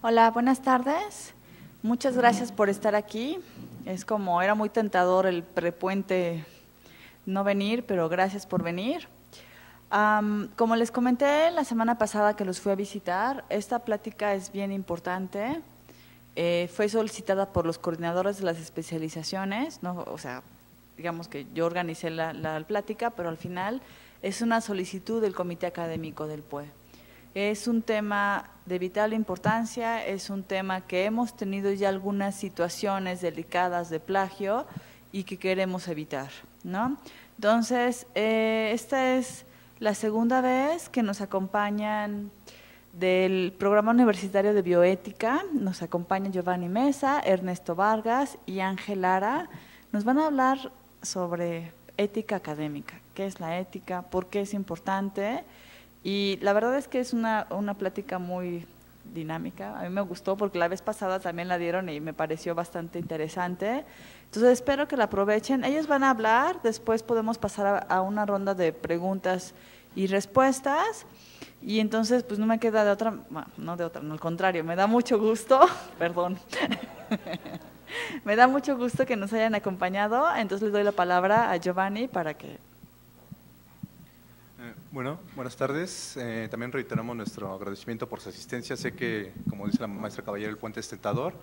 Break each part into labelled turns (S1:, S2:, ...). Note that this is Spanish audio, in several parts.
S1: Hola, buenas tardes. Muchas gracias por estar aquí. Era muy tentador el prepuente no venir, pero gracias por venir. Como les comenté la semana pasada que los fui a visitar, esta plática es bien importante. Fue solicitada por los coordinadores de las especializaciones, ¿no? O sea, digamos que yo organicé la plática, pero al final es una solicitud del Comité Académico del PUE. Es un tema de vital importancia, es un tema que hemos tenido ya algunas situaciones delicadas de plagio y que queremos evitar, ¿no? Entonces, esta es la segunda vez que nos acompañan del Programa Universitario de Bioética, nos acompaña Giovanni Mesa, Ernesto Vargas y Ángel Lara. Nos van a hablar sobre ética académica, qué es la ética, por qué es importante. Y la verdad es que es una plática muy dinámica. A mí me gustó porque la vez pasada también la dieron y me pareció bastante interesante. Entonces espero que la aprovechen. Ellos van a hablar, después podemos pasar a una ronda de preguntas y respuestas. Y entonces pues no me queda de otra, bueno, no de otra, no, al contrario, me da mucho gusto, perdón, me da mucho gusto que nos hayan acompañado. Entonces le doy la palabra a Giovanni para que…
S2: Bueno, buenas tardes. También reiteramos nuestro agradecimiento por su asistencia. Sé que, como dice la maestra Caballero, el puente es tentador,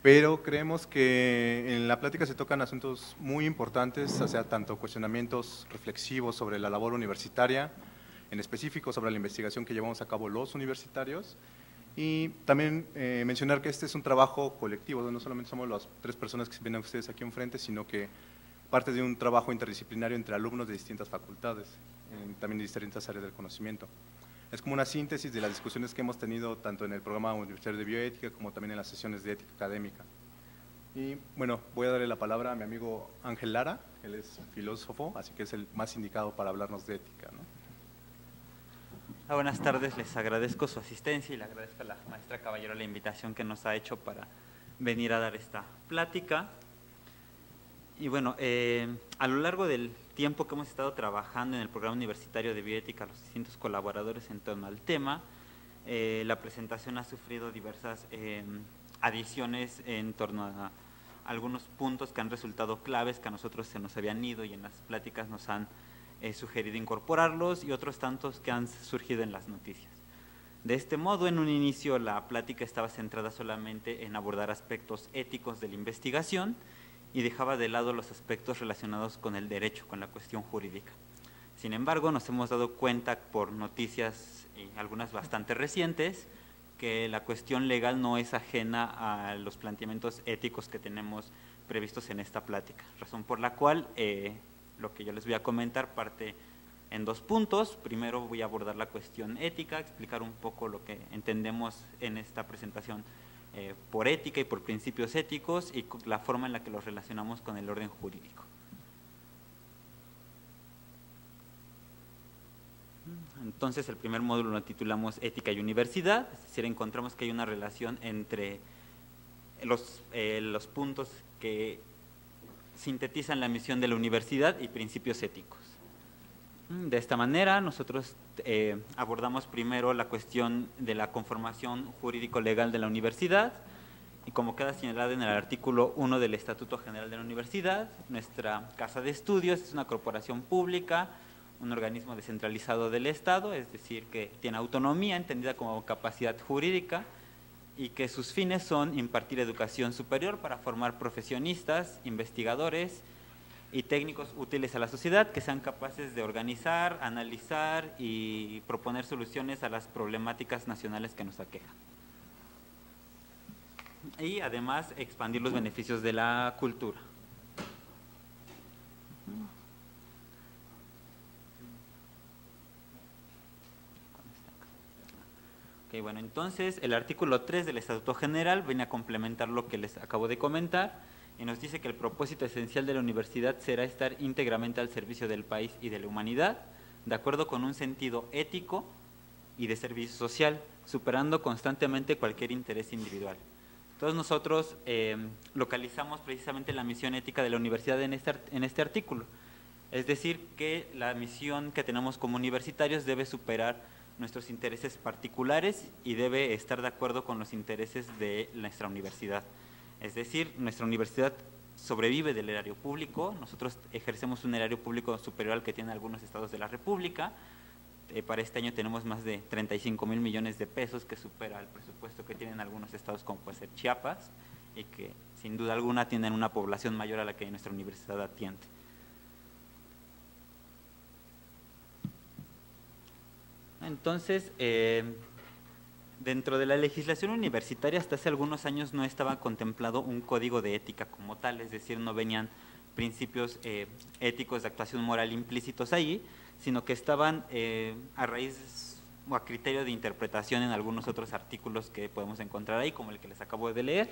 S2: pero creemos que en la plática se tocan asuntos muy importantes, o sea, tanto cuestionamientos reflexivos sobre la labor universitaria, en específico sobre la investigación que llevamos a cabo los universitarios, y también mencionar que este es un trabajo colectivo, no solamente somos las 3 personas que vienen ustedes aquí enfrente, sino que parte de un trabajo interdisciplinario entre alumnos de distintas facultades, también de distintas áreas del conocimiento. Es como una síntesis de las discusiones que hemos tenido tanto en el programa universitario de bioética como también en las sesiones de ética académica. Y bueno, voy a darle la palabra a mi amigo Ángel Lara, él es filósofo, así que es el más indicado para hablarnos de ética, ¿no?
S3: Buenas tardes, les agradezco su asistencia y le agradezco a la maestra Caballero la invitación que nos ha hecho para venir a dar esta plática. Y bueno, a lo largo del tiempo que hemos estado trabajando en el programa universitario de bioética, los distintos colaboradores en torno al tema, la presentación ha sufrido diversas adiciones en torno a algunos puntos que han resultado claves, que a nosotros se nos habían ido y en las pláticas nos han sugerido incorporarlos, y otros tantos que han surgido en las noticias. De este modo, en un inicio la plática estaba centrada solamente en abordar aspectos éticos de la investigación y dejaba de lado los aspectos relacionados con el derecho, con la cuestión jurídica. Sin embargo, nos hemos dado cuenta por noticias, algunas bastante recientes, que la cuestión legal no es ajena a los planteamientos éticos que tenemos previstos en esta plática, razón por la cual lo que yo les voy a comentar parte en 2 puntos. Primero voy a abordar la cuestión ética, explicar un poco lo que entendemos en esta presentación por ética y por principios éticos y la forma en la que los relacionamos con el orden jurídico. Entonces, el primer módulo lo titulamos Ética y Universidad, es decir, encontramos que hay una relación entre los puntos que sintetizan la misión de la universidad y principios éticos. De esta manera, nosotros abordamos primero la cuestión de la conformación jurídico-legal de la universidad, y como queda señalado en el artículo 1 del Estatuto General de la Universidad, nuestra casa de estudios es una corporación pública, un organismo descentralizado del Estado, es decir, que tiene autonomía entendida como capacidad jurídica, y que sus fines son impartir educación superior para formar profesionistas, investigadores y técnicos útiles a la sociedad que sean capaces de organizar, analizar y proponer soluciones a las problemáticas nacionales que nos aquejan. Y además expandir los beneficios de la cultura. Bueno, entonces el artículo 3 del Estatuto General viene a complementar lo que les acabo de comentar y nos dice que el propósito esencial de la universidad será estar íntegramente al servicio del país y de la humanidad, de acuerdo con un sentido ético y de servicio social, superando constantemente cualquier interés individual. Entonces nosotros localizamos precisamente la misión ética de la universidad en este artículo, es decir, que la misión que tenemos como universitarios debe superar nuestros intereses particulares y debe estar de acuerdo con los intereses de nuestra universidad. Es decir, nuestra universidad sobrevive del erario público, nosotros ejercemos un erario público superior al que tienen algunos estados de la República. Para este año tenemos más de 35,000 millones de pesos, que supera el presupuesto que tienen algunos estados como puede ser Chiapas, y que sin duda alguna tienen una población mayor a la que nuestra universidad atiende. Entonces, dentro de la legislación universitaria hasta hace algunos años no estaba contemplado un código de ética como tal, es decir, no venían principios éticos de actuación moral implícitos ahí, sino que estaban a raíz o a criterio de interpretación en algunos otros artículos que podemos encontrar ahí, como el que les acabo de leer.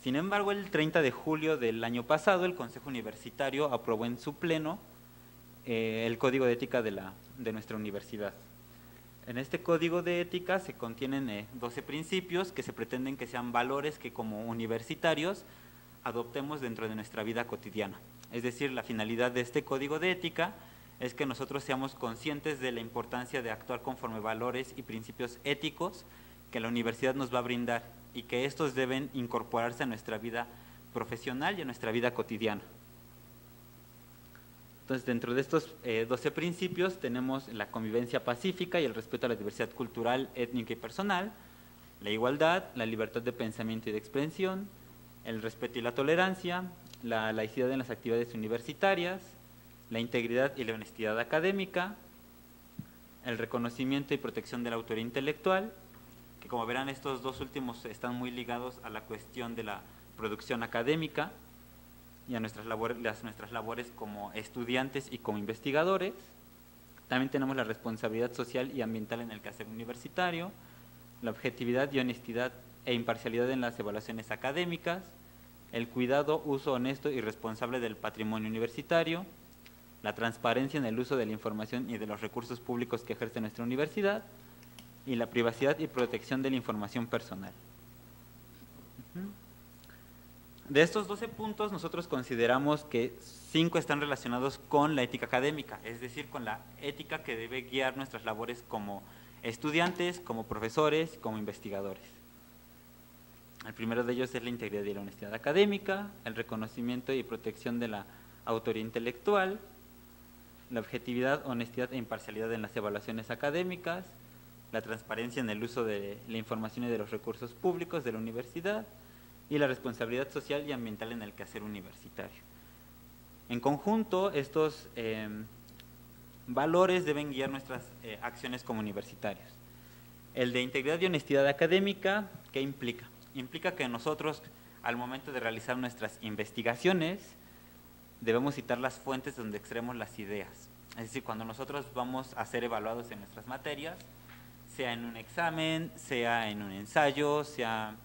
S3: Sin embargo, el 30 de julio del año pasado, el Consejo Universitario aprobó en su pleno el Código de Ética de nuestra universidad. En este Código de Ética se contienen 12 principios que se pretenden que sean valores que como universitarios adoptemos dentro de nuestra vida cotidiana. Es decir, la finalidad de este Código de Ética es que nosotros seamos conscientes de la importancia de actuar conforme valores y principios éticos que la universidad nos va a brindar y que estos deben incorporarse a nuestra vida profesional y a nuestra vida cotidiana. Entonces, dentro de estos 12 principios tenemos la convivencia pacífica y el respeto a la diversidad cultural, étnica y personal, la igualdad, la libertad de pensamiento y de expresión, el respeto y la tolerancia, la laicidad en las actividades universitarias, la integridad y la honestidad académica, el reconocimiento y protección de la autoría intelectual, que como verán estos dos últimos están muy ligados a la cuestión de la producción académica y a nuestras labores como estudiantes y como investigadores. También tenemos la responsabilidad social y ambiental en el quehacer universitario, la objetividad y honestidad e imparcialidad en las evaluaciones académicas, el cuidado, uso honesto y responsable del patrimonio universitario, la transparencia en el uso de la información y de los recursos públicos que ejerce nuestra universidad, y la privacidad y protección de la información personal. De estos 12 puntos, nosotros consideramos que 5 están relacionados con la ética académica, es decir, con la ética que debe guiar nuestras labores como estudiantes, como profesores, como investigadores. El primero de ellos es la integridad y la honestidad académica, el reconocimiento y protección de la autoría intelectual, la objetividad, honestidad e imparcialidad en las evaluaciones académicas, la transparencia en el uso de la información y de los recursos públicos de la universidad, y la responsabilidad social y ambiental en el quehacer universitario. En conjunto, estos valores deben guiar nuestras acciones como universitarios. El de integridad y honestidad académica, ¿qué implica? Implica que nosotros, al momento de realizar nuestras investigaciones, debemos citar las fuentes donde extraemos las ideas. Es decir, cuando nosotros vamos a ser evaluados en nuestras materias, sea en un examen, sea en un ensayo, sea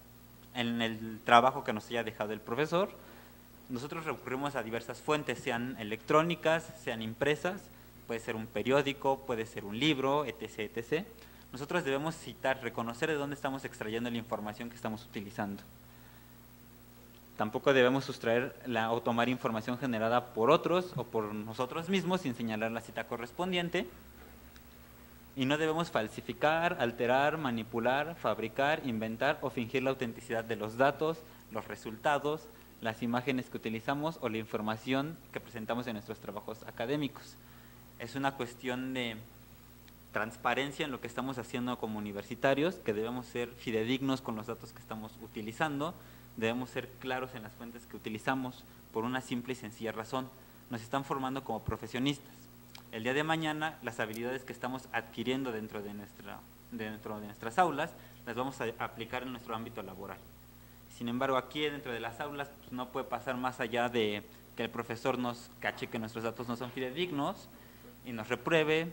S3: en el trabajo que nos haya dejado el profesor, nosotros recurrimos a diversas fuentes, sean electrónicas, sean impresas, puede ser un periódico, puede ser un libro, etc., etc. Nosotros debemos citar, reconocer de dónde estamos extrayendo la información que estamos utilizando. Tampoco debemos sustraer o tomar información generada por otros o por nosotros mismos sin señalar la cita correspondiente. Y no debemos falsificar, alterar, manipular, fabricar, inventar o fingir la autenticidad de los datos, los resultados, las imágenes que utilizamos o la información que presentamos en nuestros trabajos académicos. Es una cuestión de transparencia en lo que estamos haciendo como universitarios, que debemos ser fidedignos con los datos que estamos utilizando, debemos ser claros en las fuentes que utilizamos por una simple y sencilla razón. Nos están formando como profesionistas. El día de mañana, las habilidades que estamos adquiriendo dentro de nuestras aulas, las vamos a aplicar en nuestro ámbito laboral. Sin embargo, aquí dentro de las aulas pues, no puede pasar más allá de que el profesor nos cache que nuestros datos no son fidedignos y nos repruebe,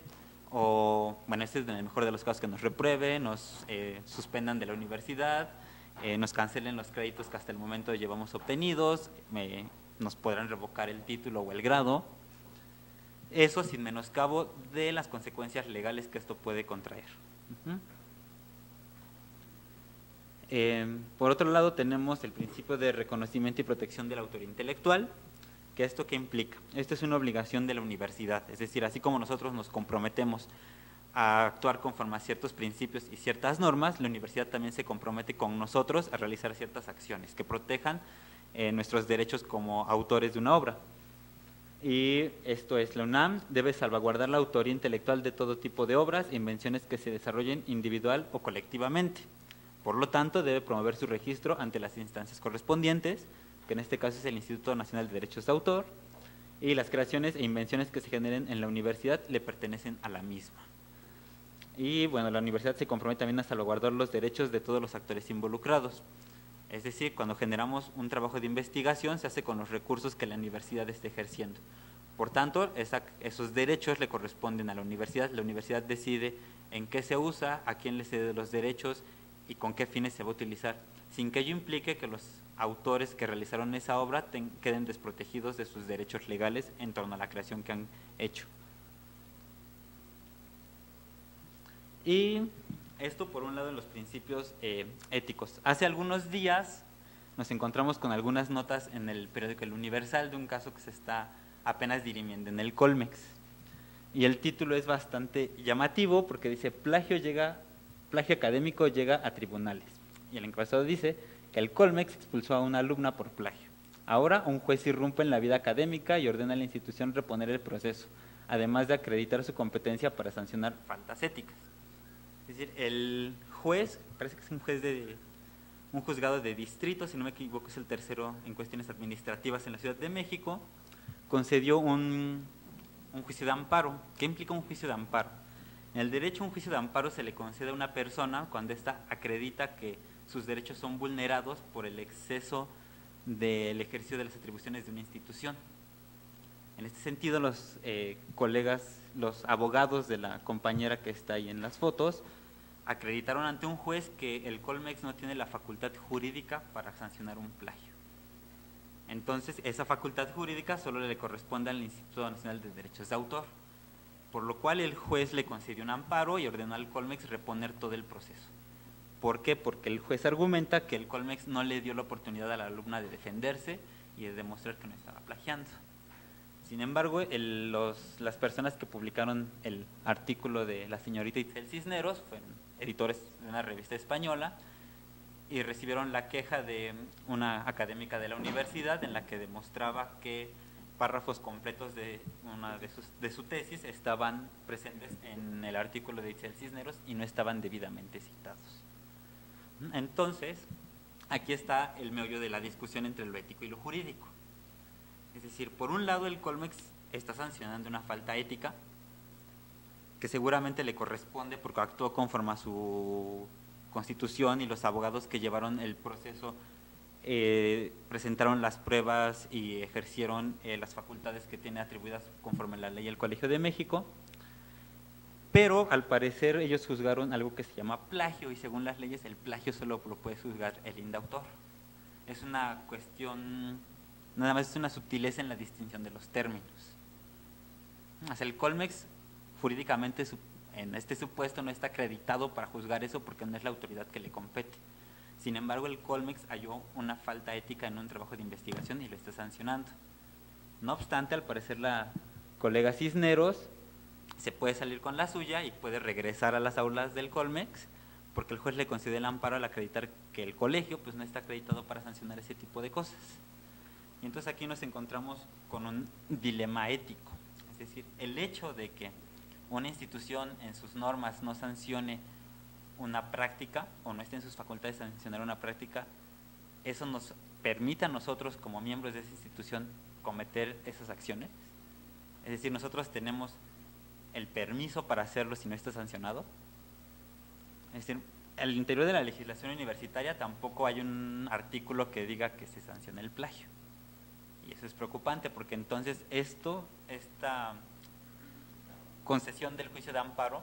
S3: o, bueno, este es en el mejor de los casos, que nos repruebe, nos suspendan de la universidad, nos cancelen los créditos que hasta el momento llevamos obtenidos, nos podrán revocar el título o el grado. Eso sin menoscabo de las consecuencias legales que esto puede contraer. Por otro lado, tenemos el principio de reconocimiento y protección de la autoría intelectual, que ¿esto qué implica? Esto es una obligación de la universidad, es decir, así como nosotros nos comprometemos a actuar conforme a ciertos principios y ciertas normas, la universidad también se compromete con nosotros a realizar ciertas acciones que protejan nuestros derechos como autores de una obra. Y esto es, la UNAM debe salvaguardar la autoría intelectual de todo tipo de obras e invenciones que se desarrollen individual o colectivamente. Por lo tanto, debe promover su registro ante las instancias correspondientes, que en este caso es el Instituto Nacional de Derechos de Autor, y las creaciones e invenciones que se generen en la universidad le pertenecen a la misma. Y bueno, la universidad se compromete también a salvaguardar los derechos de todos los actores involucrados. Es decir, cuando generamos un trabajo de investigación, se hace con los recursos que la universidad esté ejerciendo. Por tanto, esos derechos le corresponden a la universidad decide en qué se usa, a quién le cede los derechos y con qué fines se va a utilizar, sin que ello implique que los autores que realizaron esa obra queden desprotegidos de sus derechos legales en torno a la creación que han hecho. Y esto por un lado en los principios éticos. Hace algunos días nos encontramos con algunas notas en el periódico El Universal de un caso que se está apenas dirimiendo en el Colmex. Y el título es bastante llamativo porque dice plagio académico llega a tribunales. Y el encabezado dice que el Colmex expulsó a una alumna por plagio. Ahora un juez irrumpe en la vida académica y ordena a la institución reponer el proceso, además de acreditar su competencia para sancionar faltas éticas. Es decir, el juez, parece que es un juzgado de distrito, si no me equivoco es el tercero en cuestiones administrativas en la Ciudad de México, concedió un juicio de amparo. ¿Qué implica un juicio de amparo? En el derecho a un juicio de amparo se le concede a una persona cuando ésta acredita que sus derechos son vulnerados por el exceso del ejercicio de las atribuciones de una institución. En este sentido, los colegas, los abogados de la compañera que está ahí en las fotos, acreditaron ante un juez que el Colmex no tiene la facultad jurídica para sancionar un plagio. Entonces, esa facultad jurídica solo le corresponde al Instituto Nacional de Derechos de Autor, por lo cual el juez le concedió un amparo y ordenó al Colmex reponer todo el proceso. ¿Por qué? Porque el juez argumenta que el Colmex no le dio la oportunidad a la alumna de defenderse y de demostrar que no estaba plagiando. Sin embargo, las personas que publicaron el artículo de la señorita Itzel Cisneros fueron editores de una revista española y recibieron la queja de una académica de la universidad en la que demostraba que párrafos completos de una de su tesis estaban presentes en el artículo de Itzel Cisneros y no estaban debidamente citados. Entonces, aquí está el meollo de la discusión entre lo ético y lo jurídico. Es decir, por un lado el Colmex está sancionando una falta ética que seguramente le corresponde porque actuó conforme a su constitución y los abogados que llevaron el proceso presentaron las pruebas y ejercieron las facultades que tiene atribuidas conforme a la ley del Colegio de México, pero al parecer ellos juzgaron algo que se llama plagio y según las leyes el plagio solo lo puede juzgar el indautor. Es una cuestión, nada más es una sutileza en la distinción de los términos. O sea, el Colmex jurídicamente en este supuesto no está acreditado para juzgar eso porque no es la autoridad que le compete. Sin embargo, el Colmex halló una falta ética en un trabajo de investigación y lo está sancionando. No obstante, al parecer la colega Cisneros se puede salir con la suya y puede regresar a las aulas del Colmex porque el juez le concede el amparo al acreditar que el colegio pues no está acreditado para sancionar ese tipo de cosas. Y entonces aquí nos encontramos con un dilema ético, es decir, el hecho de que una institución en sus normas no sancione una práctica o no esté en sus facultades de sancionar una práctica, eso nos permite a nosotros como miembros de esa institución cometer esas acciones. Es decir, nosotros tenemos el permiso para hacerlo si no está sancionado. Es decir, al interior de la legislación universitaria tampoco hay un artículo que diga que se sancione el plagio. Y eso es preocupante porque entonces esta concesión del juicio de amparo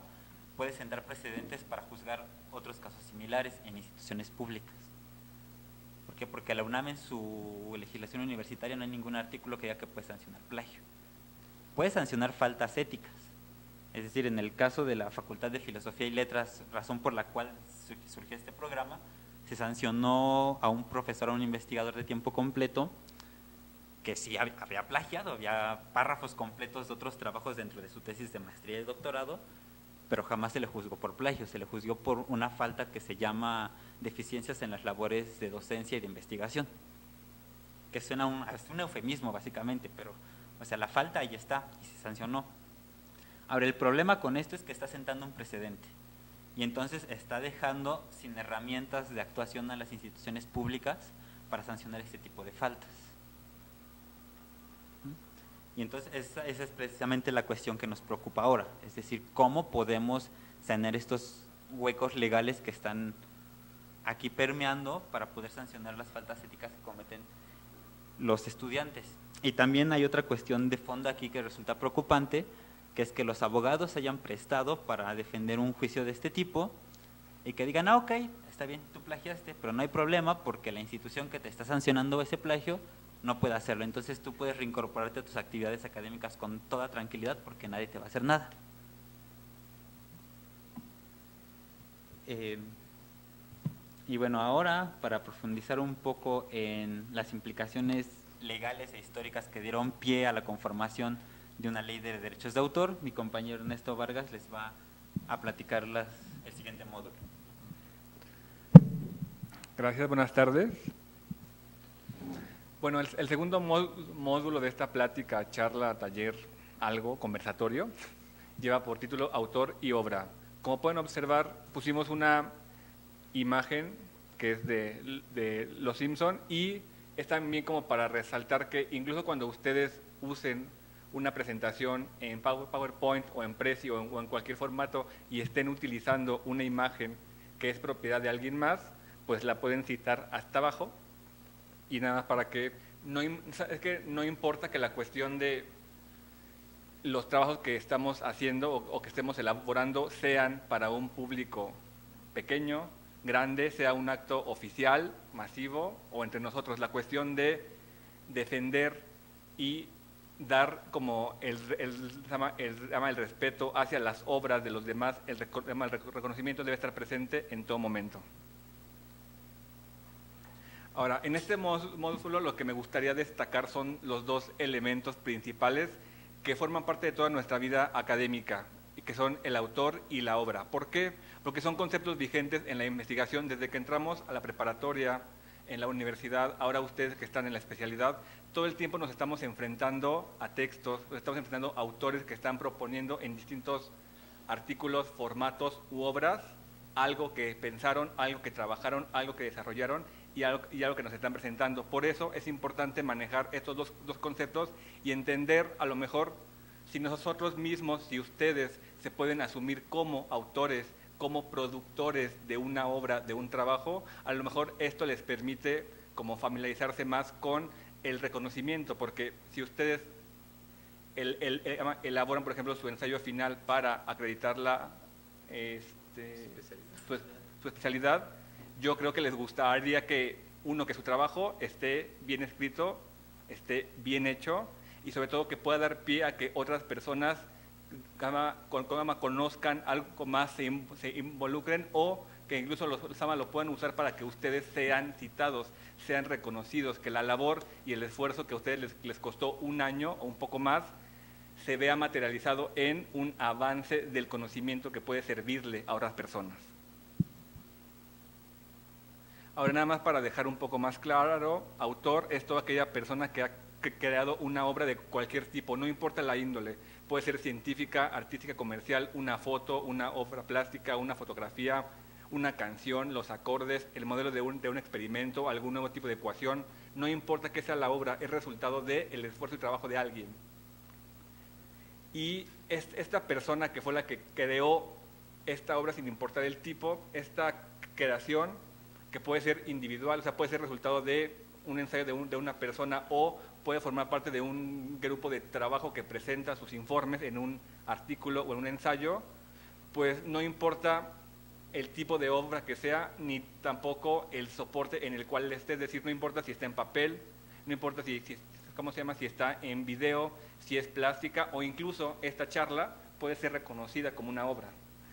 S3: puede sentar precedentes para juzgar otros casos similares en instituciones públicas. ¿Por qué? Porque la UNAM en su legislación universitaria no hay ningún artículo que diga que puede sancionar plagio. Puede sancionar faltas éticas. Es decir, en el caso de la Facultad de Filosofía y Letras, razón por la cual surgió este programa, se sancionó a un profesor, a un investigador de tiempo completo, que sí había plagiado, había párrafos completos de otros trabajos dentro de su tesis de maestría y doctorado, pero jamás se le juzgó por plagio, se le juzgó por una falta que se llama deficiencias en las labores de docencia y de investigación, que suena un eufemismo básicamente, pero o sea, la falta ahí está y se sancionó. Ahora, el problema con esto es que está sentando un precedente y entonces está dejando sin herramientas de actuación a las instituciones públicas para sancionar este tipo de faltas. Y entonces esa es precisamente la cuestión que nos preocupa ahora, es decir, cómo podemos sanear estos huecos legales que están aquí permeando para poder sancionar las faltas éticas que cometen los estudiantes. Y también hay otra cuestión de fondo aquí que resulta preocupante, que es que los abogados se hayan prestado para defender un juicio de este tipo y que digan, ok, está bien, tú plagiaste, pero no hay problema porque la institución que te está sancionando ese plagio no puede hacerlo. Entonces tú puedes reincorporarte a tus actividades académicas con toda tranquilidad porque nadie te va a hacer nada. Y bueno, ahora para profundizar un poco en las implicaciones legales e históricas que dieron pie a la conformación de una ley de derechos de autor, mi compañero Ernesto Vargas les va a platicar el siguiente módulo.
S4: Gracias, buenas tardes. Bueno, el segundo módulo de esta plática, charla, taller, algo, conversatorio, lleva por título Autor y Obra. Como pueden observar, pusimos una imagen que es de Los Simpson y es también como para resaltar que incluso cuando ustedes usen una presentación en PowerPoint o en Prezi o en cualquier formato y estén utilizando una imagen que es propiedad de alguien más, pues la pueden citar hasta abajo. Y nada más para que no importa que la cuestión de los trabajos que estamos haciendo o que estemos elaborando sean para un público pequeño, grande, sea un acto oficial, masivo o entre nosotros. La cuestión de defender y dar como el respeto hacia las obras de los demás, el reconocimiento debe estar presente en todo momento. Ahora, en este módulo lo que me gustaría destacar son los dos elementos principales que forman parte de toda nuestra vida académica, y que son el autor y la obra. ¿Por qué? Porque son conceptos vigentes en la investigación desde que entramos a la preparatoria, en la universidad, ahora ustedes que están en la especialidad, todo el tiempo nos estamos enfrentando a textos, nos estamos enfrentando a autores que están proponiendo en distintos artículos, formatos u obras, algo que pensaron, algo que trabajaron, algo que desarrollaron y algo que nos están presentando. Por eso es importante manejar estos dos conceptos y entender a lo mejor si nosotros mismos, si ustedes se pueden asumir como autores, como productores de una obra, de un trabajo, a lo mejor esto les permite como familiarizarse más con el reconocimiento, porque si ustedes elaboran, por ejemplo, su ensayo final para acreditar su especialidad, yo creo que les gustaría que su trabajo esté bien escrito, esté bien hecho y sobre todo que pueda dar pie a que otras personas conozcan algo más, se involucren o que incluso los lo puedan usar para que ustedes sean citados, sean reconocidos, que la labor y el esfuerzo que a ustedes les costó un año o un poco más se vea materializado en un avance del conocimiento que puede servirle a otras personas. Ahora nada más para dejar un poco más claro, autor es toda aquella persona que ha creado una obra de cualquier tipo, no importa la índole, puede ser científica, artística, comercial, una foto, una obra plástica, una fotografía, una canción, los acordes, el modelo de un experimento, algún nuevo tipo de ecuación, no importa qué sea la obra, es resultado del esfuerzo y trabajo de alguien. Y esta persona que fue la que creó esta obra sin importar el tipo, esta creación que puede ser individual, o sea, puede ser resultado de un ensayo de una persona o puede formar parte de un grupo de trabajo que presenta sus informes en un artículo o en un ensayo, pues no importa el tipo de obra que sea, ni tampoco el soporte en el cual esté, es decir, no importa si está en papel, no importa si está en video, si es plástica o incluso esta charla puede ser reconocida como una obra.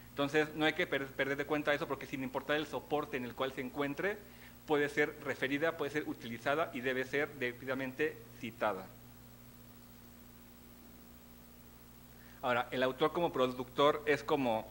S4: Entonces, no hay que perder de cuenta eso porque sin importar el soporte en el cual se encuentre, puede ser referida, puede ser utilizada y debe ser debidamente citada. Ahora, el autor como productor es como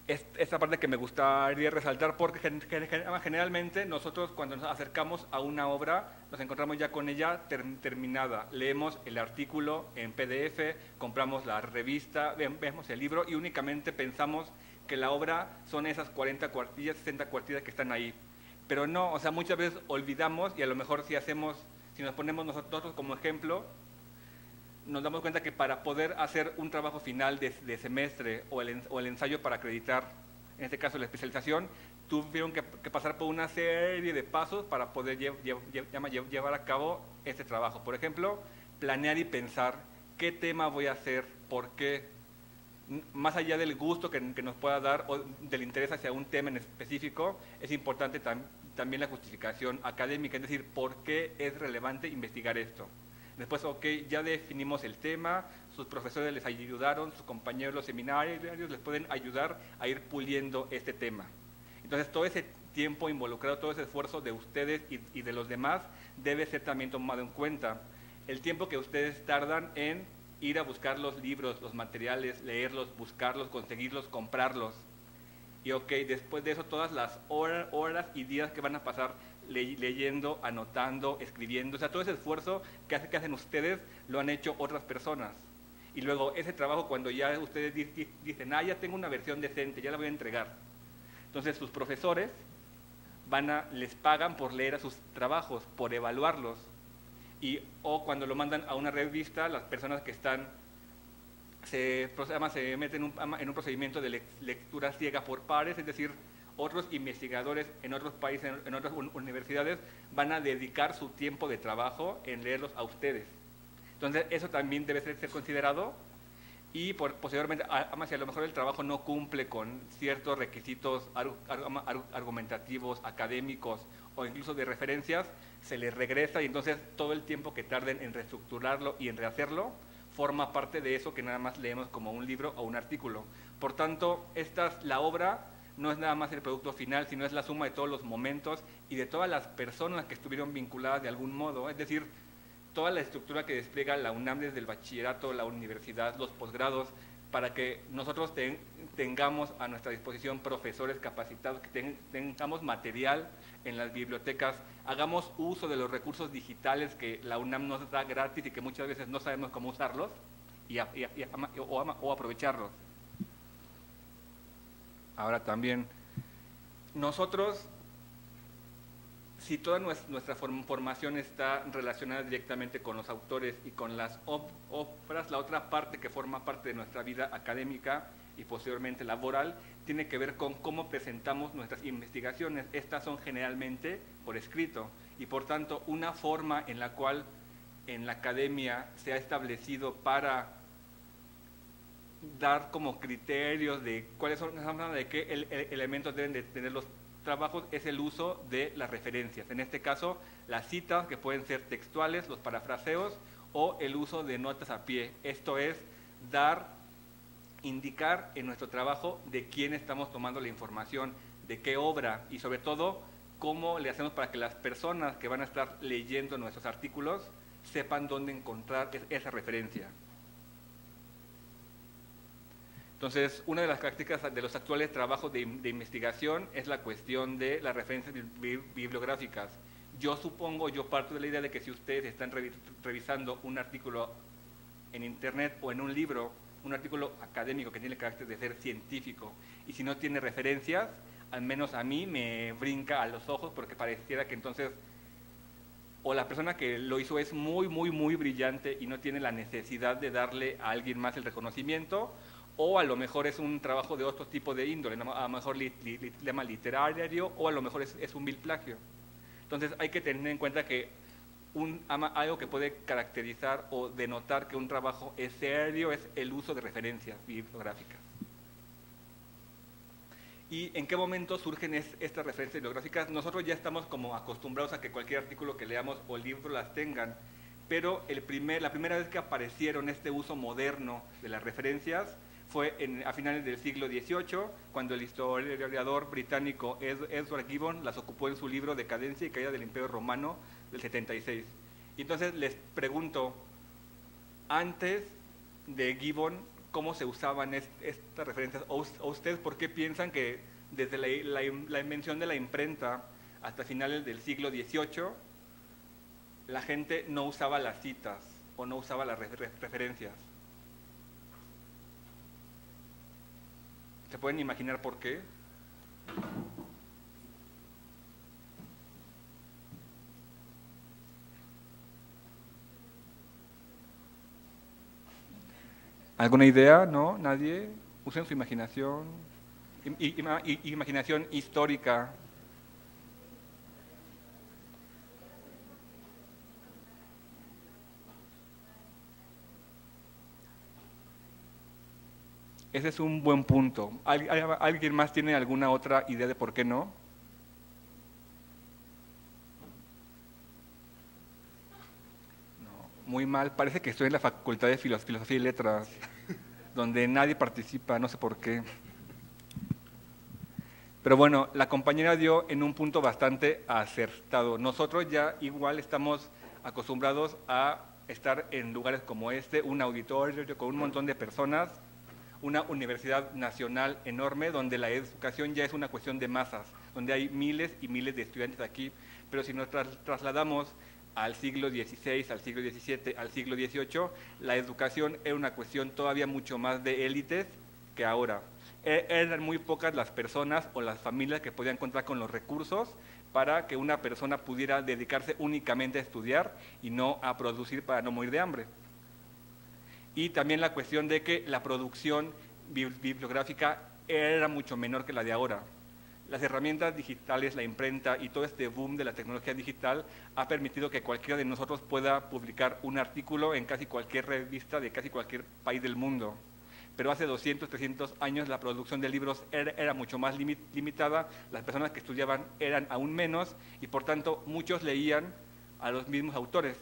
S4: esta parte que me gustaría resaltar, porque generalmente nosotros cuando nos acercamos a una obra nos encontramos ya con ella terminada. Leemos el artículo en PDF, compramos la revista, vemos el libro y únicamente pensamos que la obra son esas 40 cuartillas, 60 cuartillas que están ahí. Pero no, o sea, muchas veces olvidamos y a lo mejor si nos ponemos nosotros como ejemplo, nos damos cuenta que para poder hacer un trabajo final de semestre o el ensayo para acreditar, en este caso la especialización, tuvieron que pasar por una serie de pasos para poder llevar a cabo este trabajo. Por ejemplo, planear y pensar qué tema voy a hacer, por qué, más allá del gusto que nos pueda dar o del interés hacia un tema en específico, es importante también la justificación académica, es decir, por qué es relevante investigar esto. Después, ok, ya definimos el tema, sus profesores les ayudaron, sus compañeros de los seminarios les pueden ayudar a ir puliendo este tema. Entonces, todo ese tiempo involucrado, todo ese esfuerzo de ustedes y de los demás debe ser también tomado en cuenta. El tiempo que ustedes tardan en ir a buscar los libros, los materiales, leerlos, buscarlos, conseguirlos, comprarlos. Y ok, después de eso, todas las horas y días que van a pasar leyendo, anotando, escribiendo, o sea, todo ese esfuerzo que hacen ustedes lo han hecho otras personas. Y luego ese trabajo, cuando ya ustedes dicen, ya tengo una versión decente, ya la voy a entregar. Entonces sus profesores les pagan por leer a sus trabajos, por evaluarlos. O cuando lo mandan a una revista, las personas que se meten en un procedimiento de lectura ciega por pares, es decir, otros investigadores en otros países, en otras universidades, van a dedicar su tiempo de trabajo en leerlos a ustedes. Entonces, eso también debe ser considerado y posteriormente, si a lo mejor el trabajo no cumple con ciertos requisitos argumentativos, académicos o incluso de referencias, se les regresa y entonces todo el tiempo que tarden en reestructurarlo y en rehacerlo forma parte de eso que nada más leemos como un libro o un artículo. Por tanto, la obra no es nada más el producto final, sino es la suma de todos los momentos y de todas las personas que estuvieron vinculadas de algún modo, es decir, toda la estructura que despliega la UNAM desde el bachillerato, la universidad, los posgrados, para que nosotros tengamos a nuestra disposición profesores capacitados, que tengamos material en las bibliotecas, hagamos uso de los recursos digitales que la UNAM nos da gratis y que muchas veces no sabemos cómo usarlos o aprovecharlos. Ahora también, nosotros, si toda nuestra formación está relacionada directamente con los autores y con las obras, la otra parte que forma parte de nuestra vida académica y posteriormente laboral, tiene que ver con cómo presentamos nuestras investigaciones. Estas son generalmente por escrito y por tanto una forma en la cual en la academia se ha establecido para dar como criterios de cuáles son, de qué elementos deben de tener los trabajos, es el uso de las referencias. En este caso, las citas que pueden ser textuales, los parafraseos o el uso de notas a pie. Esto es indicar en nuestro trabajo de quién estamos tomando la información, de qué obra y sobre todo cómo le hacemos para que las personas que van a estar leyendo nuestros artículos sepan dónde encontrar esa referencia. Entonces, una de las prácticas de los actuales trabajos de investigación es la cuestión de las referencias bibliográficas. Yo parto de la idea de que si ustedes están revisando un artículo en internet o en un libro, un artículo académico que tiene el carácter de ser científico, y si no tiene referencias, al menos a mí me brinca a los ojos porque pareciera que entonces o la persona que lo hizo es muy, muy, muy brillante y no tiene la necesidad de darle a alguien más el reconocimiento, o a lo mejor es un trabajo de otro tipo de índole, a lo mejor tema literario, o a lo mejor es un vil plagio. Entonces hay que tener en cuenta que algo que puede caracterizar o denotar que un trabajo es serio es el uso de referencias bibliográficas. ¿Y en qué momento surgen estas referencias bibliográficas? Nosotros ya estamos como acostumbrados a que cualquier artículo que leamos o libro las tengan, pero la primera vez que aparecieron este uso moderno de las referencias fue a finales del siglo XVIII, cuando el historiador británico Edward Gibbon las ocupó en su libro Decadencia y Caída del Imperio Romano del 76. Y entonces les pregunto, antes de Gibbon, cómo se usaban estas referencias, o ustedes por qué piensan que desde la invención de la imprenta hasta finales del siglo XVIII, la gente no usaba las citas o no usaba las referencias. ¿Se pueden imaginar por qué? ¿Alguna idea? ¿No? ¿Nadie? Usen su imaginación. Imaginación histórica. Ese es un buen punto. ¿Alguien más tiene alguna otra idea de por qué no? No, muy mal. Parece que estoy en la Facultad de Filosofía y Letras, donde nadie participa, no sé por qué. Pero bueno, la compañera dio en un punto bastante acertado. Nosotros ya igual estamos acostumbrados a estar en lugares como este, un auditorio con un montón de personas, una universidad nacional enorme donde la educación ya es una cuestión de masas, donde hay miles y miles de estudiantes aquí, pero si nos trasladamos al siglo XVI, al siglo XVII, al siglo XVIII, la educación era una cuestión todavía mucho más de élites que ahora. Eran muy pocas las personas o las familias que podían contar con los recursos para que una persona pudiera dedicarse únicamente a estudiar y no a producir para no morir de hambre. Y también la cuestión de que la producción bibliográfica era mucho menor que la de ahora. Las herramientas digitales, la imprenta y todo este boom de la tecnología digital ha permitido que cualquiera de nosotros pueda publicar un artículo en casi cualquier revista de casi cualquier país del mundo. Pero hace 200, 300 años la producción de libros era mucho más limitada, las personas que estudiaban eran aún menos y por tanto muchos leían a los mismos autores.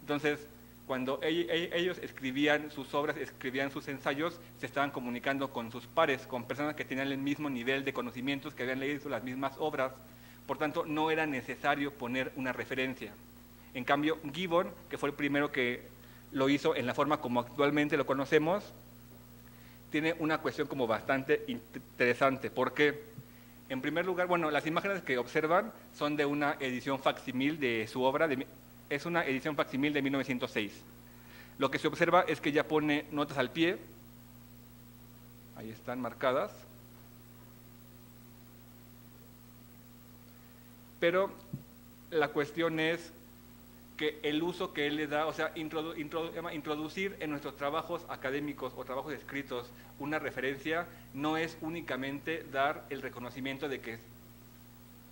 S4: Entonces, cuando ellos escribían sus obras, escribían sus ensayos, se estaban comunicando con sus pares, con personas que tenían el mismo nivel de conocimientos, que habían leído las mismas obras, por tanto no era necesario poner una referencia. En cambio, Gibbon, que fue el primero que lo hizo en la forma como actualmente lo conocemos, tiene una cuestión como bastante interesante, porque en primer lugar, bueno, las imágenes que observan son de una edición facsimil de su obra, es una edición facsimil de 1906. Lo que se observa es que ya pone notas al pie, ahí están marcadas, pero la cuestión es que el uso que él le da, o sea, introducir en nuestros trabajos académicos o trabajos escritos una referencia no es únicamente dar el reconocimiento de que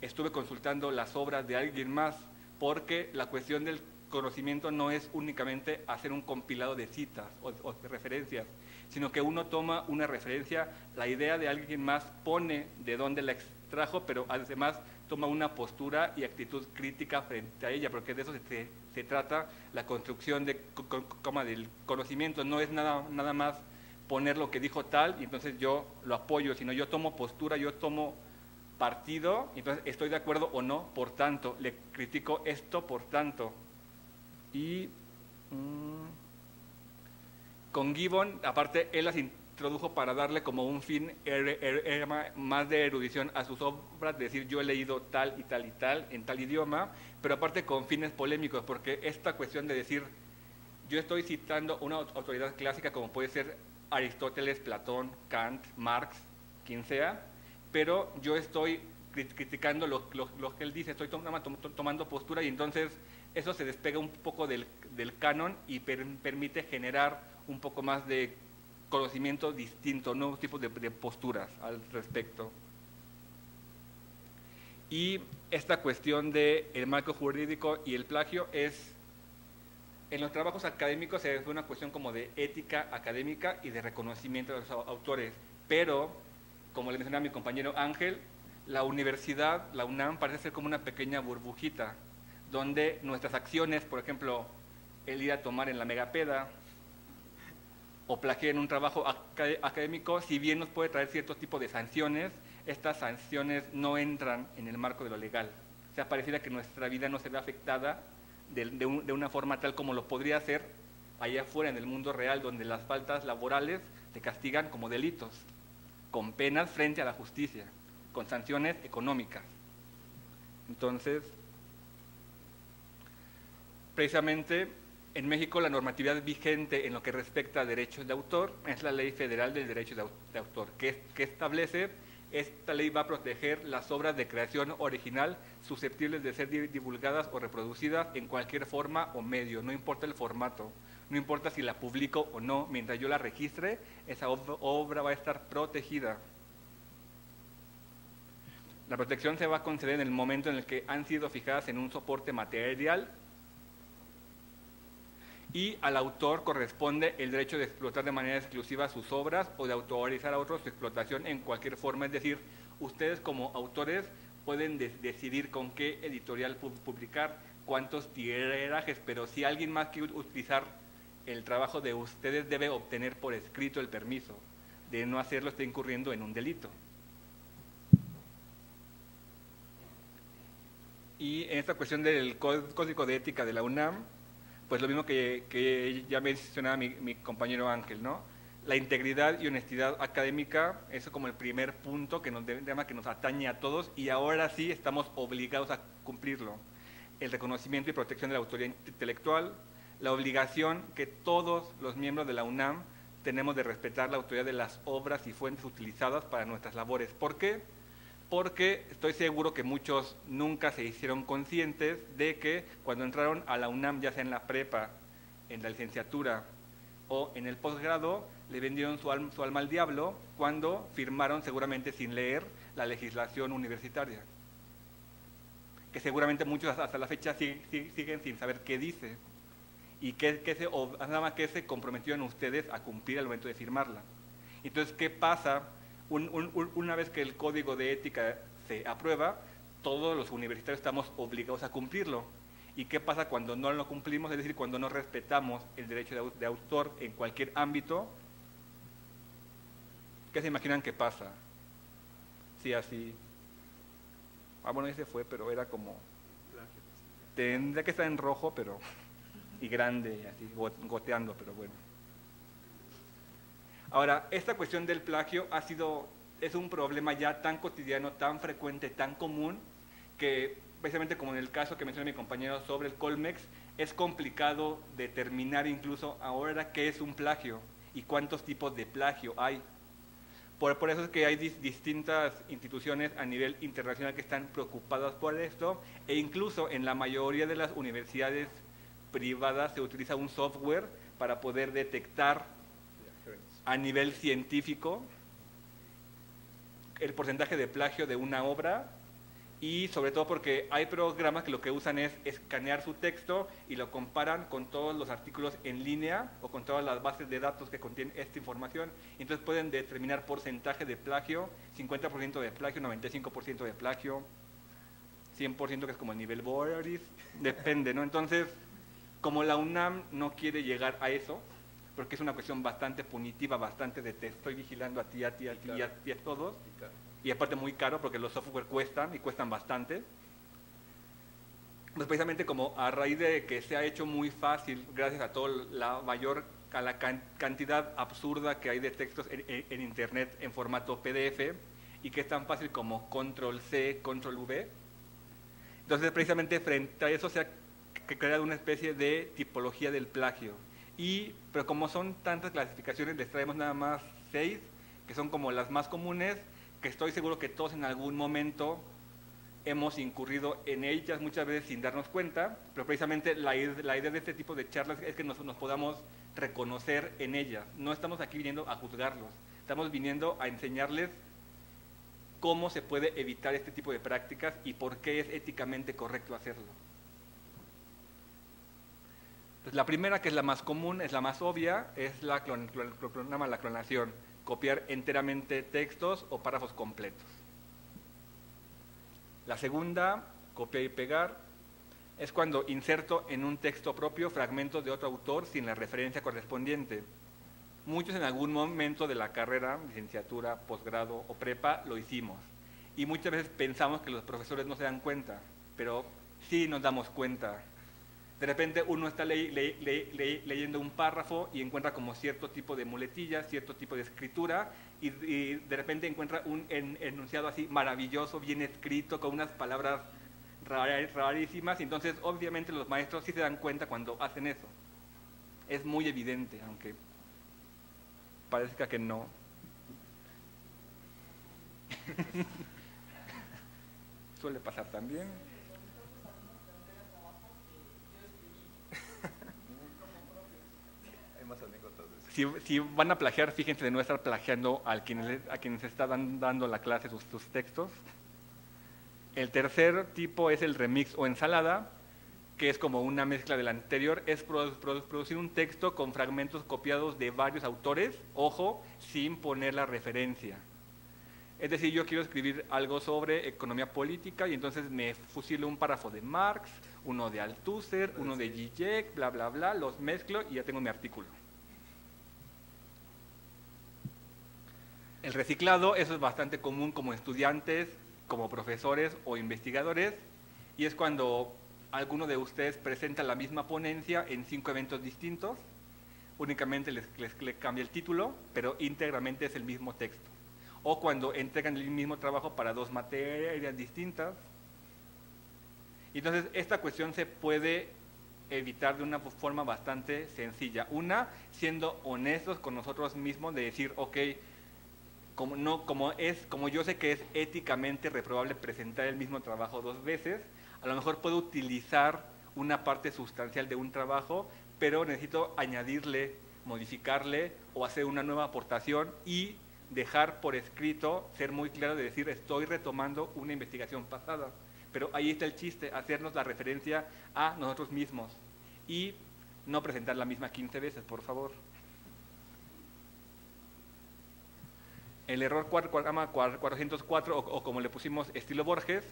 S4: estuve consultando las obras de alguien más, porque la cuestión del conocimiento no es únicamente hacer un compilado de citas o de referencias, sino que uno toma una referencia, la idea de alguien más pone de dónde la extrajo, pero además toma una postura y actitud crítica frente a ella, porque de eso se trata la construcción del conocimiento. No es nada más poner lo que dijo tal y entonces yo lo apoyo, sino yo tomo postura, yo tomo partido, entonces estoy de acuerdo o no, por tanto, le critico esto, por tanto. Y con Gibbon, aparte, él las introdujo para darle como un fin más de erudición a sus obras, decir yo he leído tal y tal y tal en tal idioma, pero aparte con fines polémicos, porque esta cuestión de decir yo estoy citando una autoridad clásica como puede ser Aristóteles, Platón, Kant, Marx, quien sea, pero yo estoy criticando lo que él dice, estoy tomando postura y entonces eso se despega un poco del canon y permite generar un poco más de conocimiento distinto, nuevos tipos de posturas al respecto. Y esta cuestión del marco jurídico y el plagio es, en los trabajos académicos es una cuestión como de ética académica y de reconocimiento de los autores, pero, como le mencionaba mi compañero Ángel, la universidad, la UNAM, parece ser como una pequeña burbujita, donde nuestras acciones, por ejemplo, el ir a tomar en la megapeda, o plagiar en un trabajo académico, si bien nos puede traer cierto tipo de sanciones, estas sanciones no entran en el marco de lo legal. O sea, pareciera que nuestra vida no se ve afectada de una forma tal como lo podría ser allá afuera en el mundo real, donde las faltas laborales se castigan como delitos, con penas frente a la justicia, con sanciones económicas. Entonces, precisamente en México la normatividad vigente en lo que respecta a derechos de autor es la Ley Federal del Derecho de Autor, que establece, esta ley va a proteger las obras de creación original susceptibles de ser divulgadas o reproducidas en cualquier forma o medio, no importa el formato, no importa si la publico o no, mientras yo la registre, esa obra va a estar protegida. La protección se va a conceder en el momento en el que han sido fijadas en un soporte material y al autor corresponde el derecho de explotar de manera exclusiva sus obras o de autorizar a otros su explotación en cualquier forma. Es decir, ustedes como autores pueden decidir con qué editorial publicar, cuántos tirajes, pero si alguien más quiere utilizar el trabajo de ustedes, debe obtener por escrito el permiso. De no hacerlo, está incurriendo en un delito. Y en esta cuestión del Código de Ética de la UNAM, pues lo mismo que ya mencionaba mi compañero Ángel, ¿no? La integridad y honestidad académica, eso como el primer punto que nos atañe a todos y ahora sí estamos obligados a cumplirlo. El reconocimiento y protección de la autoría intelectual, la obligación que todos los miembros de la UNAM tenemos de respetar la autoría de las obras y fuentes utilizadas para nuestras labores. ¿Por qué? Porque estoy seguro que muchos nunca se hicieron conscientes de que cuando entraron a la UNAM, ya sea en la prepa, en la licenciatura o en el posgrado, le vendieron su alma al diablo cuando firmaron seguramente sin leer la legislación universitaria. Que seguramente muchos hasta la fecha siguen sin saber qué dice y nada más que se comprometieron ustedes a cumplir al momento de firmarla. Entonces, ¿qué pasa? Una vez que el Código de Ética se aprueba, todos los universitarios estamos obligados a cumplirlo. ¿Y qué pasa cuando no lo cumplimos? Es decir, cuando no respetamos el derecho de autor en cualquier ámbito. ¿Qué se imaginan que pasa? Sí, así. Bueno, ese fue, pero era como... Tendría que estar en rojo, pero... y grande, así, goteando, pero bueno. Ahora, esta cuestión del plagio es un problema ya tan cotidiano, tan frecuente, tan común, que precisamente como en el caso que mencionó mi compañero sobre el Colmex, es complicado determinar incluso ahora qué es un plagio y cuántos tipos de plagio hay. Por eso es que hay distintas instituciones a nivel internacional que están preocupadas por esto, e incluso en la mayoría de las universidades privadas se utiliza un software para poder detectar a nivel científico el porcentaje de plagio de una obra, y sobre todo porque hay programas que lo que usan es escanear su texto y lo comparan con todos los artículos en línea o con todas las bases de datos que contienen esta información. Entonces pueden determinar porcentaje de plagio, 50% de plagio, 95% de plagio, 100% que es como el nivel Boris, depende, ¿no? Entonces, como la UNAM no quiere llegar a eso, porque es una cuestión bastante punitiva, bastante de te estoy vigilando a ti, a todos, y aparte muy caro porque los software cuestan y cuestan bastante. Pues precisamente como a raíz de que se ha hecho muy fácil, gracias a toda la cantidad absurda que hay de textos en internet en formato PDF, y que es tan fácil como Control-C, Control-V, entonces precisamente frente a eso se ha creado una especie de tipología del plagio. Pero como son tantas clasificaciones, les traemos nada más 6, que son como las más comunes, que estoy seguro que todos en algún momento hemos incurrido en ellas, muchas veces sin darnos cuenta, pero precisamente la idea de este tipo de charlas es que nos podamos reconocer en ellas. No estamos aquí viniendo a juzgarlos, estamos viniendo a enseñarles cómo se puede evitar este tipo de prácticas y por qué es éticamente correcto hacerlo. La primera, que es la más común, es la más obvia, es la clonación, copiar enteramente textos o párrafos completos. La segunda, copiar y pegar, es cuando inserto en un texto propio fragmentos de otro autor sin la referencia correspondiente. Muchos en algún momento de la carrera, licenciatura, posgrado o prepa, lo hicimos. Y muchas veces pensamos que los profesores no se dan cuenta, pero sí nos damos cuenta. De repente uno está leyendo un párrafo y encuentra como cierto tipo de muletillas, cierto tipo de escritura, y de repente encuentra un enunciado así maravilloso, bien escrito, con unas palabras rarísimas, y entonces obviamente los maestros sí se dan cuenta cuando hacen eso. Es muy evidente, aunque parezca que no. Suele pasar también.
S2: Hay más anécdotas de eso.
S4: Si van a plagiar, fíjense de no estar plagiando a quienes están dando la clase sus textos. El tercer tipo es el remix o ensalada, que es como una mezcla del anterior, es producir un texto con fragmentos copiados de varios autores, ojo, sin poner la referencia. Es decir, yo quiero escribir algo sobre economía política y entonces me fusilo un párrafo de Marx, uno de Althusser, uno de Zizek, bla, bla, bla, los mezclo y ya tengo mi artículo. El reciclado, eso es bastante común como estudiantes, como profesores o investigadores, y es cuando alguno de ustedes presenta la misma ponencia en 5 eventos distintos, únicamente les cambia el título, pero íntegramente es el mismo texto. O cuando entregan el mismo trabajo para 2 materias distintas. Entonces, esta cuestión se puede evitar de una forma bastante sencilla. Una, siendo honestos con nosotros mismos, de decir, ok, como yo sé que es éticamente reprobable presentar el mismo trabajo 2 veces, a lo mejor puedo utilizar una parte sustancial de un trabajo, pero necesito añadirle, modificarle o hacer una nueva aportación y dejar por escrito, ser muy claro de decir, estoy retomando una investigación pasada. Pero ahí está el chiste, hacernos la referencia a nosotros mismos y no presentar la misma 15 veces, por favor. El error 404, o como le pusimos, estilo Borges.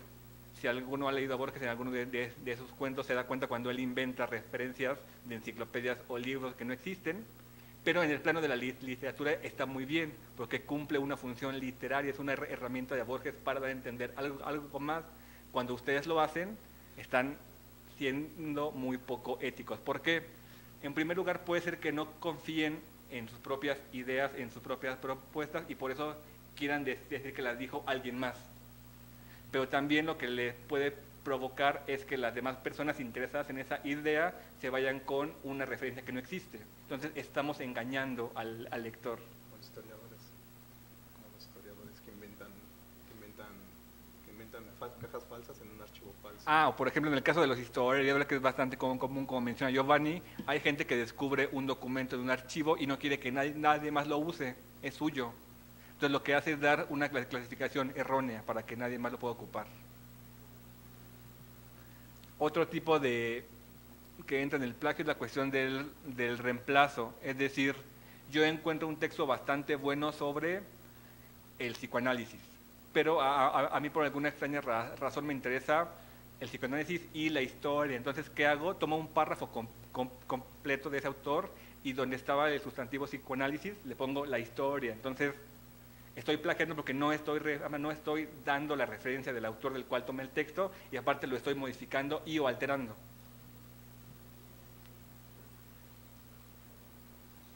S4: Si alguno ha leído a Borges en alguno de sus cuentos, se da cuenta cuando él inventa referencias de enciclopedias o libros que no existen, pero en el plano de la literatura está muy bien, porque cumple una función literaria, es una herramienta de Borges para dar a entender algo más. Cuando ustedes lo hacen, están siendo muy poco éticos. ¿Por qué? En primer lugar, puede ser que no confíen en sus propias ideas, en sus propias propuestas, y por eso quieran decir que las dijo alguien más. Pero también lo que les puede provocar es que las demás personas interesadas en esa idea se vayan con una referencia que no existe. Entonces estamos engañando al lector.
S2: Como los historiadores que inventan cajas falsas en un archivo falso.
S4: O por ejemplo en el caso de los historiadores, que es bastante común, como menciona Giovanni, hay gente que descubre un documento de un archivo y no quiere que nadie más lo use, es suyo. Entonces lo que hace es dar una clasificación errónea para que nadie más lo pueda ocupar. Otro tipo que entra en el plagio es la cuestión del reemplazo. Es decir, yo encuentro un texto bastante bueno sobre el psicoanálisis, pero a mí por alguna extraña razón me interesa el psicoanálisis y la historia. Entonces, ¿qué hago? Tomo un párrafo completo de ese autor y donde estaba el sustantivo psicoanálisis le pongo la historia. Entonces, estoy plagiando porque no estoy dando la referencia del autor del cual tomé el texto y aparte lo estoy modificando y o alterando.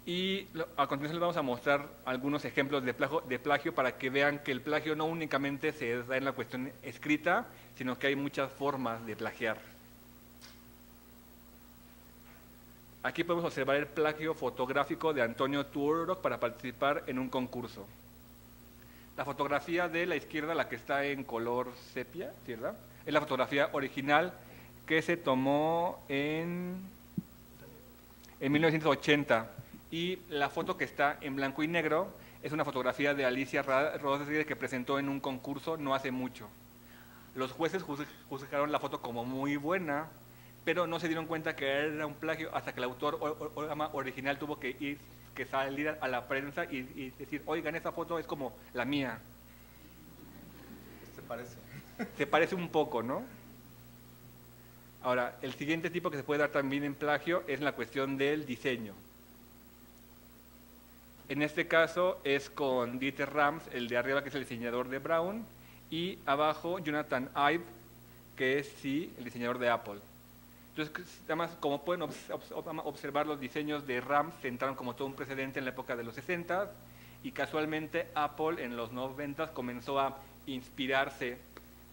S4: Y a continuación les vamos a mostrar algunos ejemplos de plagio para que vean que el plagio no únicamente se da en la cuestión escrita, sino que hay muchas formas de plagiar. Aquí podemos observar el plagio fotográfico de Antonio Turok para participar en un concurso. La fotografía de la izquierda, la que está en color sepia, ¿cierto? Es la fotografía original que se tomó en 1980. Y la foto que está en blanco y negro es una fotografía de Alicia Rodríguez que presentó en un concurso no hace mucho. Los jueces juzgaron la foto como muy buena, pero no se dieron cuenta que era un plagio hasta que el autor original tuvo que salir a la prensa y decir, oigan, esa foto es como la mía.
S2: Se parece.
S4: Se parece un poco, ¿no? Ahora, el siguiente tipo que se puede dar también en plagio es la cuestión del diseño. En este caso es con Dieter Rams, el de arriba que es el diseñador de Brown, y abajo Jonathan Ive, que es el diseñador de Apple. Entonces, además, como pueden observar, los diseños de RAM sentaron como todo un precedente en la época de los 60 y casualmente Apple en los 90 comenzó a inspirarse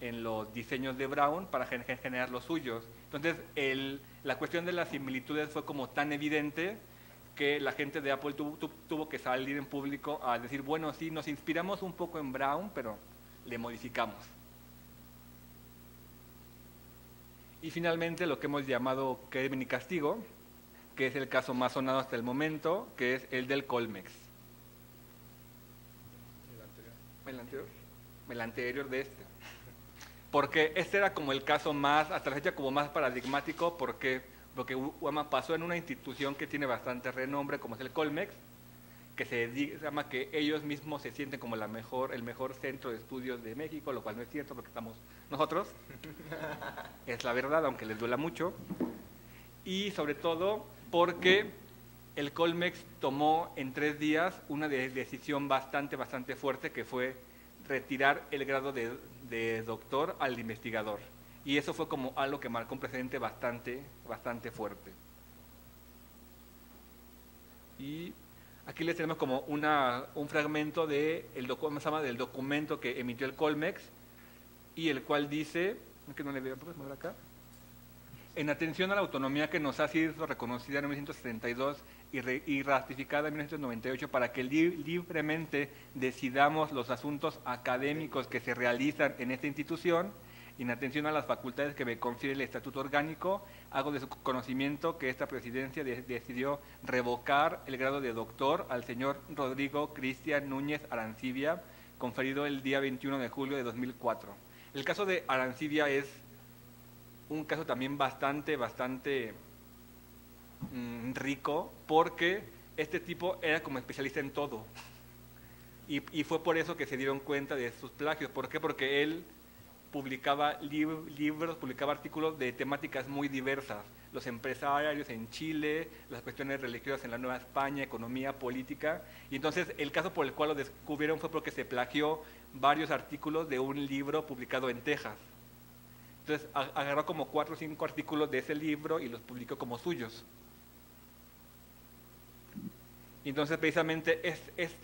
S4: en los diseños de Brown para generar los suyos. Entonces, la cuestión de las similitudes fue como tan evidente que la gente de Apple tuvo que salir en público a decir, bueno, sí, nos inspiramos un poco en Brown, pero le modificamos. Y finalmente lo que hemos llamado crimen y castigo, que es el caso más sonado hasta el momento, que es el del Colmex. El anterior de este. Porque este era como el caso más, hasta la fecha como más paradigmático, porque pasó en una institución que tiene bastante renombre, como es el Colmex, que se llama que ellos mismos se sienten como el mejor centro de estudios de México, lo cual no es cierto porque estamos nosotros. Es la verdad, aunque les duela mucho. Y sobre todo porque el Colmex tomó en 3 días una decisión bastante fuerte, que fue retirar el grado de doctor al investigador. Y eso fue como algo que marcó un precedente bastante fuerte. Y aquí les tenemos como un fragmento del documento que emitió el Colmex, y el cual dice, que no le veo, ¿puedes mover acá? En atención a la autonomía que nos ha sido reconocida en 1972 y ratificada en 1998 para que libremente decidamos los asuntos académicos que se realizan en esta institución, y en atención a las facultades que me confiere el Estatuto Orgánico, hago de su conocimiento que esta presidencia decidió revocar el grado de doctor al señor Rodrigo Cristian Núñez Arancibia, conferido el día 21 de julio de 2004. El caso de Arancibia es un caso también bastante rico, porque este tipo era como especialista en todo. Y fue por eso que se dieron cuenta de sus plagios. ¿Por qué? Porque él publicaba libros, publicaba artículos de temáticas muy diversas, los empresarios en Chile, las cuestiones religiosas en la Nueva España, economía, política, y entonces el caso por el cual lo descubrieron fue porque se plagió varios artículos de un libro publicado en Texas. Entonces agarró como 4 o 5 artículos de ese libro y los publicó como suyos. Y entonces precisamente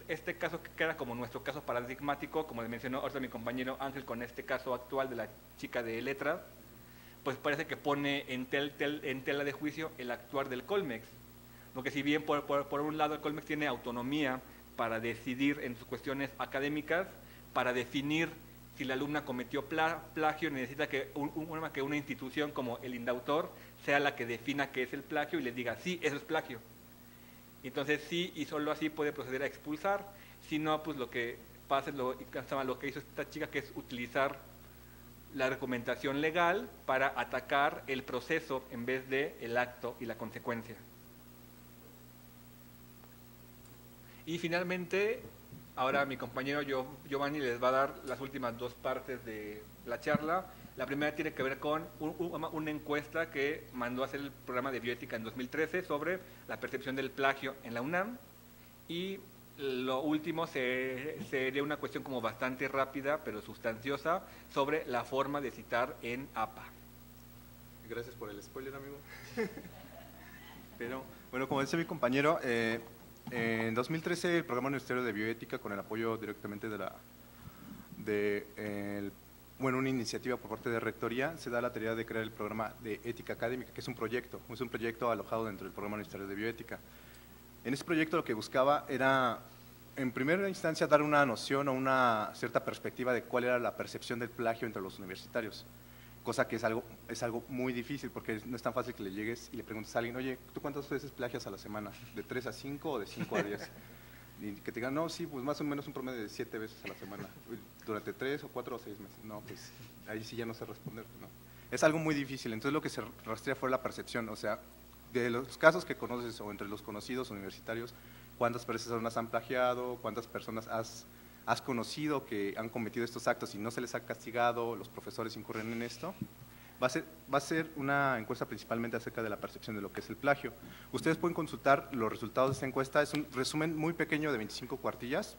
S4: este caso, que era como nuestro caso paradigmático, como le mencionó ahorita mi compañero Ángel con este caso actual de la chica de letras, pues parece que pone en tela de juicio el actuar del Colmex. Porque si bien por un lado el Colmex tiene autonomía para decidir en sus cuestiones académicas, para definir si la alumna cometió plagio, necesita que una institución como el Indautor sea la que defina qué es el plagio y le diga, sí, eso es plagio. Entonces sí, y solo así puede proceder a expulsar. Si no, pues lo que pasa es lo que hizo esta chica, que es utilizar la argumentación legal para atacar el proceso en vez de el acto y la consecuencia. Y finalmente, ahora mi compañero Giovanni les va a dar las últimas 2 partes de la charla. La primera tiene que ver con una encuesta que mandó a hacer el programa de bioética en 2013 sobre la percepción del plagio en la UNAM, y lo último sería una cuestión como bastante rápida pero sustanciosa sobre la forma de citar en APA.
S2: Gracias por el spoiler, amigo. Pero, bueno, como decía mi compañero, en 2013 el Programa Universitario de Bioética, con el apoyo directamente una iniciativa por parte de Rectoría, se da la tarea de crear el programa de ética académica, que es un proyecto alojado dentro del Programa Universitario de Bioética. En ese proyecto lo que buscaba era, en primera instancia, dar una noción o una cierta perspectiva de cuál era la percepción del plagio entre los universitarios, cosa que es algo muy difícil, porque no es tan fácil que le llegues y le preguntes a alguien, oye, ¿tú cuántas veces plagias a la semana? ¿De 3 a 5 o de 5 a 10? Y que te digan, no, sí, pues más o menos un promedio de 7 veces a la semana, durante 3 o 4 o 6 meses. No, pues ahí sí ya no sé responder, ¿no? Es algo muy difícil. Entonces lo que se rastrea fue la percepción, o sea, de los casos que conoces o entre los conocidos universitarios, cuántas personas han plagiado, cuántas personas has conocido que han cometido estos actos y no se les ha castigado, los profesores incurren en esto. Va a ser una encuesta principalmente acerca de la percepción de lo que es el plagio. Ustedes pueden consultar los resultados de esta encuesta, es un resumen muy pequeño de 25 cuartillas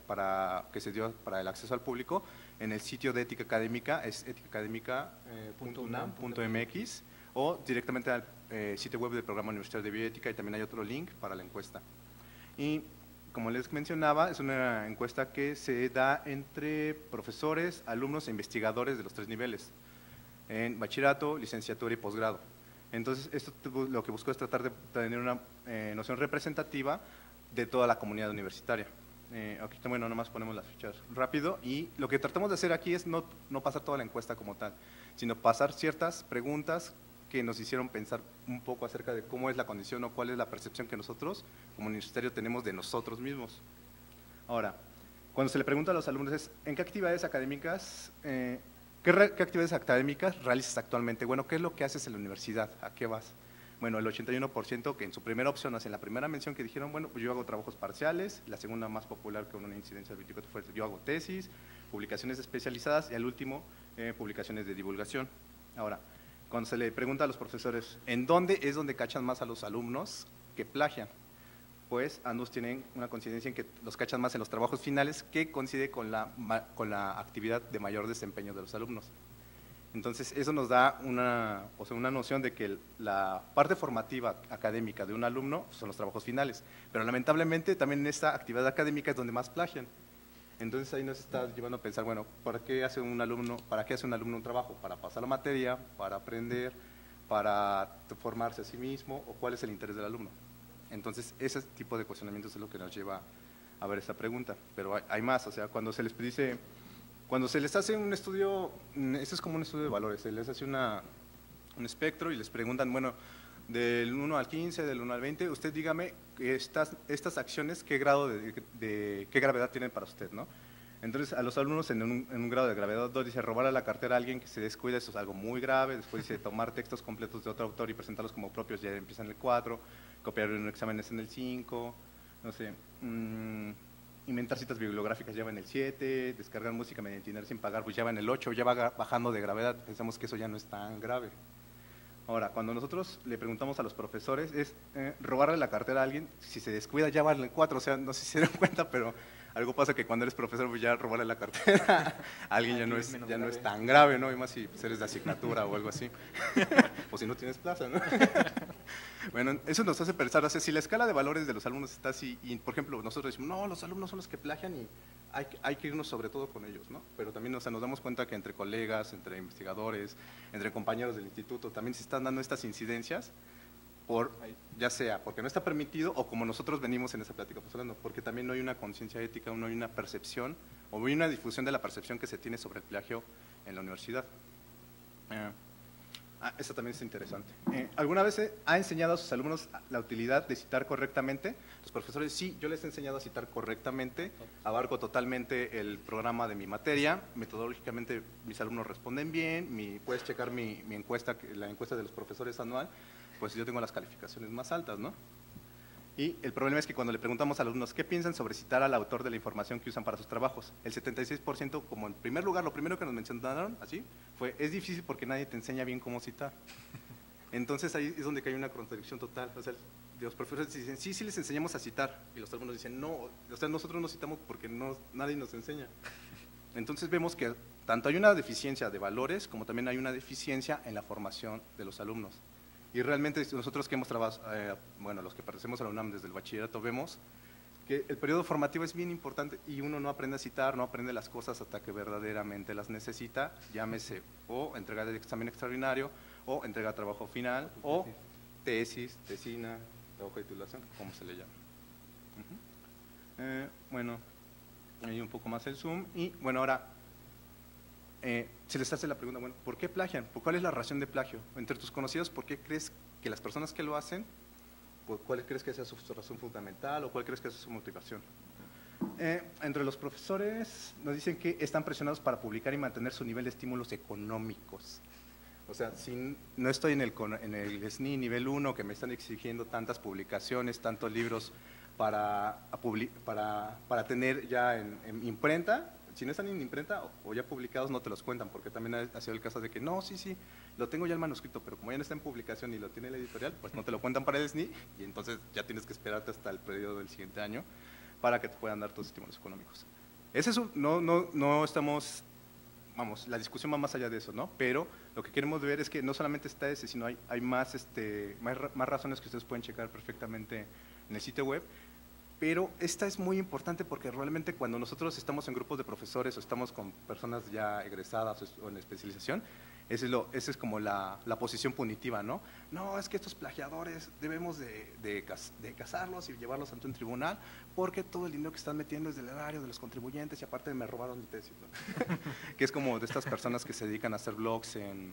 S2: que se dio para el acceso al público en el sitio de Ética Académica, es eticaacadémica.unam.mx, o directamente al sitio web del Programa Universitario de Bioética, y también hay otro link para la encuesta. Y como les mencionaba, es una encuesta que se da entre profesores, alumnos e investigadores de los 3 niveles, en bachillerato, licenciatura y posgrado. Entonces, esto lo que buscó es tratar de tener una noción representativa de toda la comunidad universitaria. Aquí, bueno, nomás ponemos las fichas rápido, y lo que tratamos de hacer aquí es no pasar toda la encuesta como tal, sino pasar ciertas preguntas que nos hicieron pensar un poco acerca de cómo es la condición o cuál es la percepción que nosotros como universitario tenemos de nosotros mismos. Ahora, cuando se le pregunta a los alumnos es, ¿en qué actividades académicas, qué actividades académicas realizas actualmente? Bueno, ¿qué es lo que haces en la universidad? ¿A qué vas? Bueno, el 81% que en su primera opción, en la primera mención que dijeron, bueno, pues yo hago trabajos parciales, la segunda más popular con una incidencia del 24 fue yo hago tesis, publicaciones especializadas y al último, publicaciones de divulgación. Ahora, cuando se le pregunta a los profesores, ¿en dónde es donde cachan más a los alumnos que plagian? Pues ambos tienen una coincidencia en que los cachan más en los trabajos finales, que coincide con la actividad de mayor desempeño de los alumnos. Entonces, eso nos da una noción de que la parte formativa académica de un alumno son los trabajos finales, pero lamentablemente también en esta actividad académica es donde más plagian. Entonces ahí nos está llevando a pensar, bueno, ¿para qué hace un alumno un trabajo? ¿Para pasar la materia, para aprender, para formarse a sí mismo, o cuál es el interés del alumno? Entonces ese tipo de cuestionamientos es lo que nos lleva a ver esta pregunta, pero hay más, o sea, cuando se les dice, cuando se les hace un estudio, esto es como un estudio de valores, se les hace un espectro y les preguntan, bueno, del 1 al 15, del 1 al 20, usted dígame estas acciones, qué grado qué gravedad tienen para usted, ¿no? Entonces, a los alumnos en un grado de gravedad 2 dice robar a la cartera a alguien que se descuida, eso es algo muy grave. Después dice tomar textos completos de otro autor y presentarlos como propios, ya empiezan en el 4, copiar en un examen es en el 5, no sé, inventar citas bibliográficas ya va en el 7, descargar música mediante internet sin pagar, pues ya va en el 8, ya va bajando de gravedad, pensamos que eso ya no es tan grave. Ahora, cuando nosotros le preguntamos a los profesores, es robarle la cartera a alguien, si se descuida ya va en el 4, o sea, no sé si se dan cuenta, pero algo pasa que cuando eres profesor, pues ya robarle la cartera a alguien ya no es tan grave, ¿no? Y más si eres de asignatura o algo así, o si no tienes plaza, ¿no? Bueno, eso nos hace pensar, o sea, si la escala de valores de los alumnos está así, y por ejemplo, nosotros decimos, no, los alumnos son los que plagian y hay que irnos sobre todo con ellos, ¿no? Pero también, o sea, nos damos cuenta que entre colegas, entre investigadores, entre compañeros del instituto, también se están dando estas incidencias, ya sea porque no está permitido o como nosotros venimos en esa plática pues hablando, porque también no hay una conciencia ética, no hay una percepción, o no hay una difusión de la percepción que se tiene sobre el plagio en la universidad. Esta también es interesante. ¿Alguna vez ha enseñado a sus alumnos la utilidad de citar correctamente? Los profesores, sí, yo les he enseñado a citar correctamente, abarco totalmente el programa de mi materia, metodológicamente mis alumnos responden bien, puedes checar mi encuesta, la encuesta de los profesores anual, pues yo tengo las calificaciones más altas, ¿no? Y el problema es que cuando le preguntamos a los alumnos qué piensan sobre citar al autor de la información que usan para sus trabajos, el 76%, como en primer lugar, lo primero que nos mencionaron, así, fue, es difícil porque nadie te enseña bien cómo citar. Entonces ahí es donde cae una contradicción total. O sea, los profesores dicen, sí les enseñamos a citar, y los alumnos dicen, no, o sea, nosotros no citamos porque nadie nos enseña. Entonces vemos que tanto hay una deficiencia de valores, como también hay una deficiencia en la formación de los alumnos. Y realmente nosotros que hemos trabajado, bueno, los que pertenecemos a la UNAM desde el bachillerato, vemos que el periodo formativo es bien importante y uno no aprende a citar, no aprende las cosas hasta que verdaderamente las necesita, llámese o entrega de examen extraordinario, o entrega trabajo final, o tesis, tesina, trabajo de titulación, como se le llama. Bueno, ahí un poco más el zoom, y bueno, ahora se les hace la pregunta, bueno, ¿por qué plagian? ¿Cuál es la razón de plagio? Entre tus conocidos, ¿por qué crees que las personas que lo hacen, cuál crees que sea su razón fundamental o cuál crees que sea su motivación? Entre los profesores nos dicen que están presionados para publicar y mantener su nivel de estímulos económicos. O sea, si no estoy en el SNI nivel 1 que me están exigiendo tantas publicaciones, tantos libros para tener ya en imprenta, si no están en imprenta o ya publicados no te los cuentan, porque también ha sido el caso de que no, sí, lo tengo ya el manuscrito, pero como ya no está en publicación y lo tiene la editorial, pues no te lo cuentan para el SNI y entonces ya tienes que esperarte hasta el periodo del siguiente año para que te puedan dar tus estímulos económicos. No estamos, vamos, la discusión va más allá de eso, ¿no? Pero Lo que queremos ver es que no solamente está ese, sino hay más, más razones que ustedes pueden checar perfectamente en el sitio web. Pero esta es muy importante porque realmente cuando nosotros estamos en grupos de profesores o estamos con personas ya egresadas o en especialización, esa es como la posición punitiva, ¿no? No, es que estos plagiadores debemos de cazarlos y llevarlos ante un tribunal porque todo el dinero que están metiendo es del erario de los contribuyentes y aparte me robaron mi tesis, ¿no? Que es como de estas personas que se dedican a hacer blogs en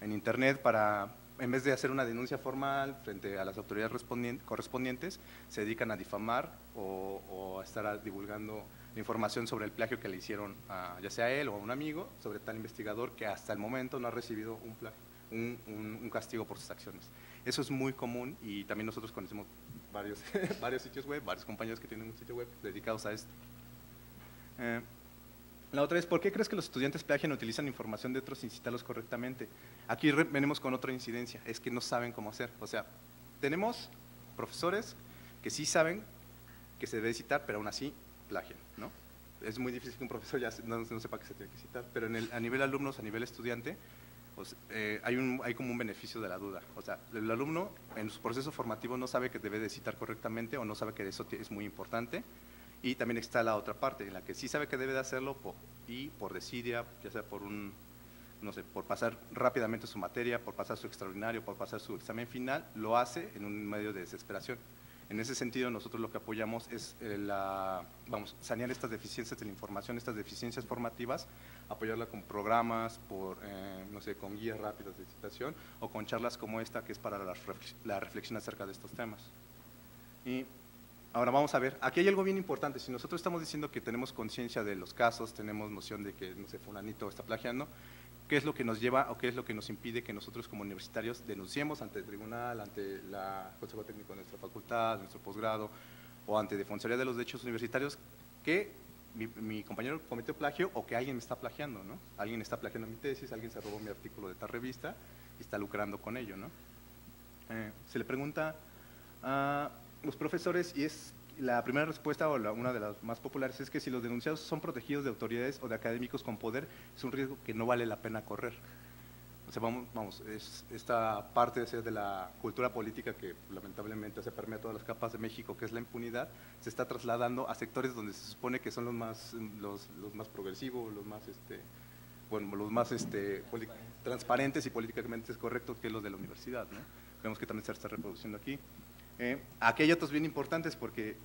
S2: internet para, en vez de hacer una denuncia formal frente a las autoridades correspondientes, se dedican a difamar o a estar divulgando la información sobre el plagio que le hicieron ya sea a él o a un amigo sobre tal investigador que hasta el momento no ha recibido un castigo por sus acciones. Eso es muy común y también nosotros conocemos varios, varios sitios web, varios compañeros que tienen un sitio web dedicados a esto. La otra es, ¿por qué crees que los estudiantes plagian o utilizan información de otros sin citarlos correctamente? Aquí venimos con otra incidencia, es que no saben cómo hacer. O sea, tenemos profesores que sí saben que se debe citar, pero aún así plagian, ¿no? Es muy difícil que un profesor ya no sepa que se tiene que citar, pero a nivel alumnos, a nivel estudiante, pues, hay como un beneficio de la duda. O sea, el alumno en su proceso formativo no sabe que debe de citar correctamente o no sabe que eso es muy importante. Y también está la otra parte, en la que sí sabe que debe de hacerlo y por desidia, ya sea por por pasar rápidamente su materia, por pasar su extraordinario, por pasar su examen final, lo hace en un medio de desesperación. En ese sentido, nosotros lo que apoyamos es sanear estas deficiencias de la información, estas deficiencias formativas, apoyarla con programas, con guías rápidas de citación o con charlas como esta, que es para la reflexión acerca de estos temas. Y ahora vamos a ver, aquí hay algo bien importante. Si nosotros estamos diciendo que tenemos conciencia de los casos, tenemos noción de que, fulanito está plagiando, ¿qué es lo que nos lleva o qué es lo que nos impide que nosotros como universitarios denunciemos ante el tribunal, ante el Consejo Técnico de nuestra facultad, de nuestro posgrado o ante Defensoría de los Derechos Universitarios que mi compañero cometió plagio o que alguien me está plagiando, ¿no? Alguien está plagiando mi tesis, alguien se robó mi artículo de tal revista y está lucrando con ello, ¿no? Se le pregunta a los profesores y es la primera respuesta o una de las más populares es que si los denunciados son protegidos de autoridades o de académicos con poder es un riesgo que no vale la pena correr. O sea, esta parte de la cultura política que lamentablemente se permea todas las capas de México, que es la impunidad, se está trasladando a sectores donde se supone que son los más progresivos, los más transparentes y políticamente correctos, que es los de la universidad, ¿no? Vemos que también se está reproduciendo aquí. Aquí hay otros bien importantes porque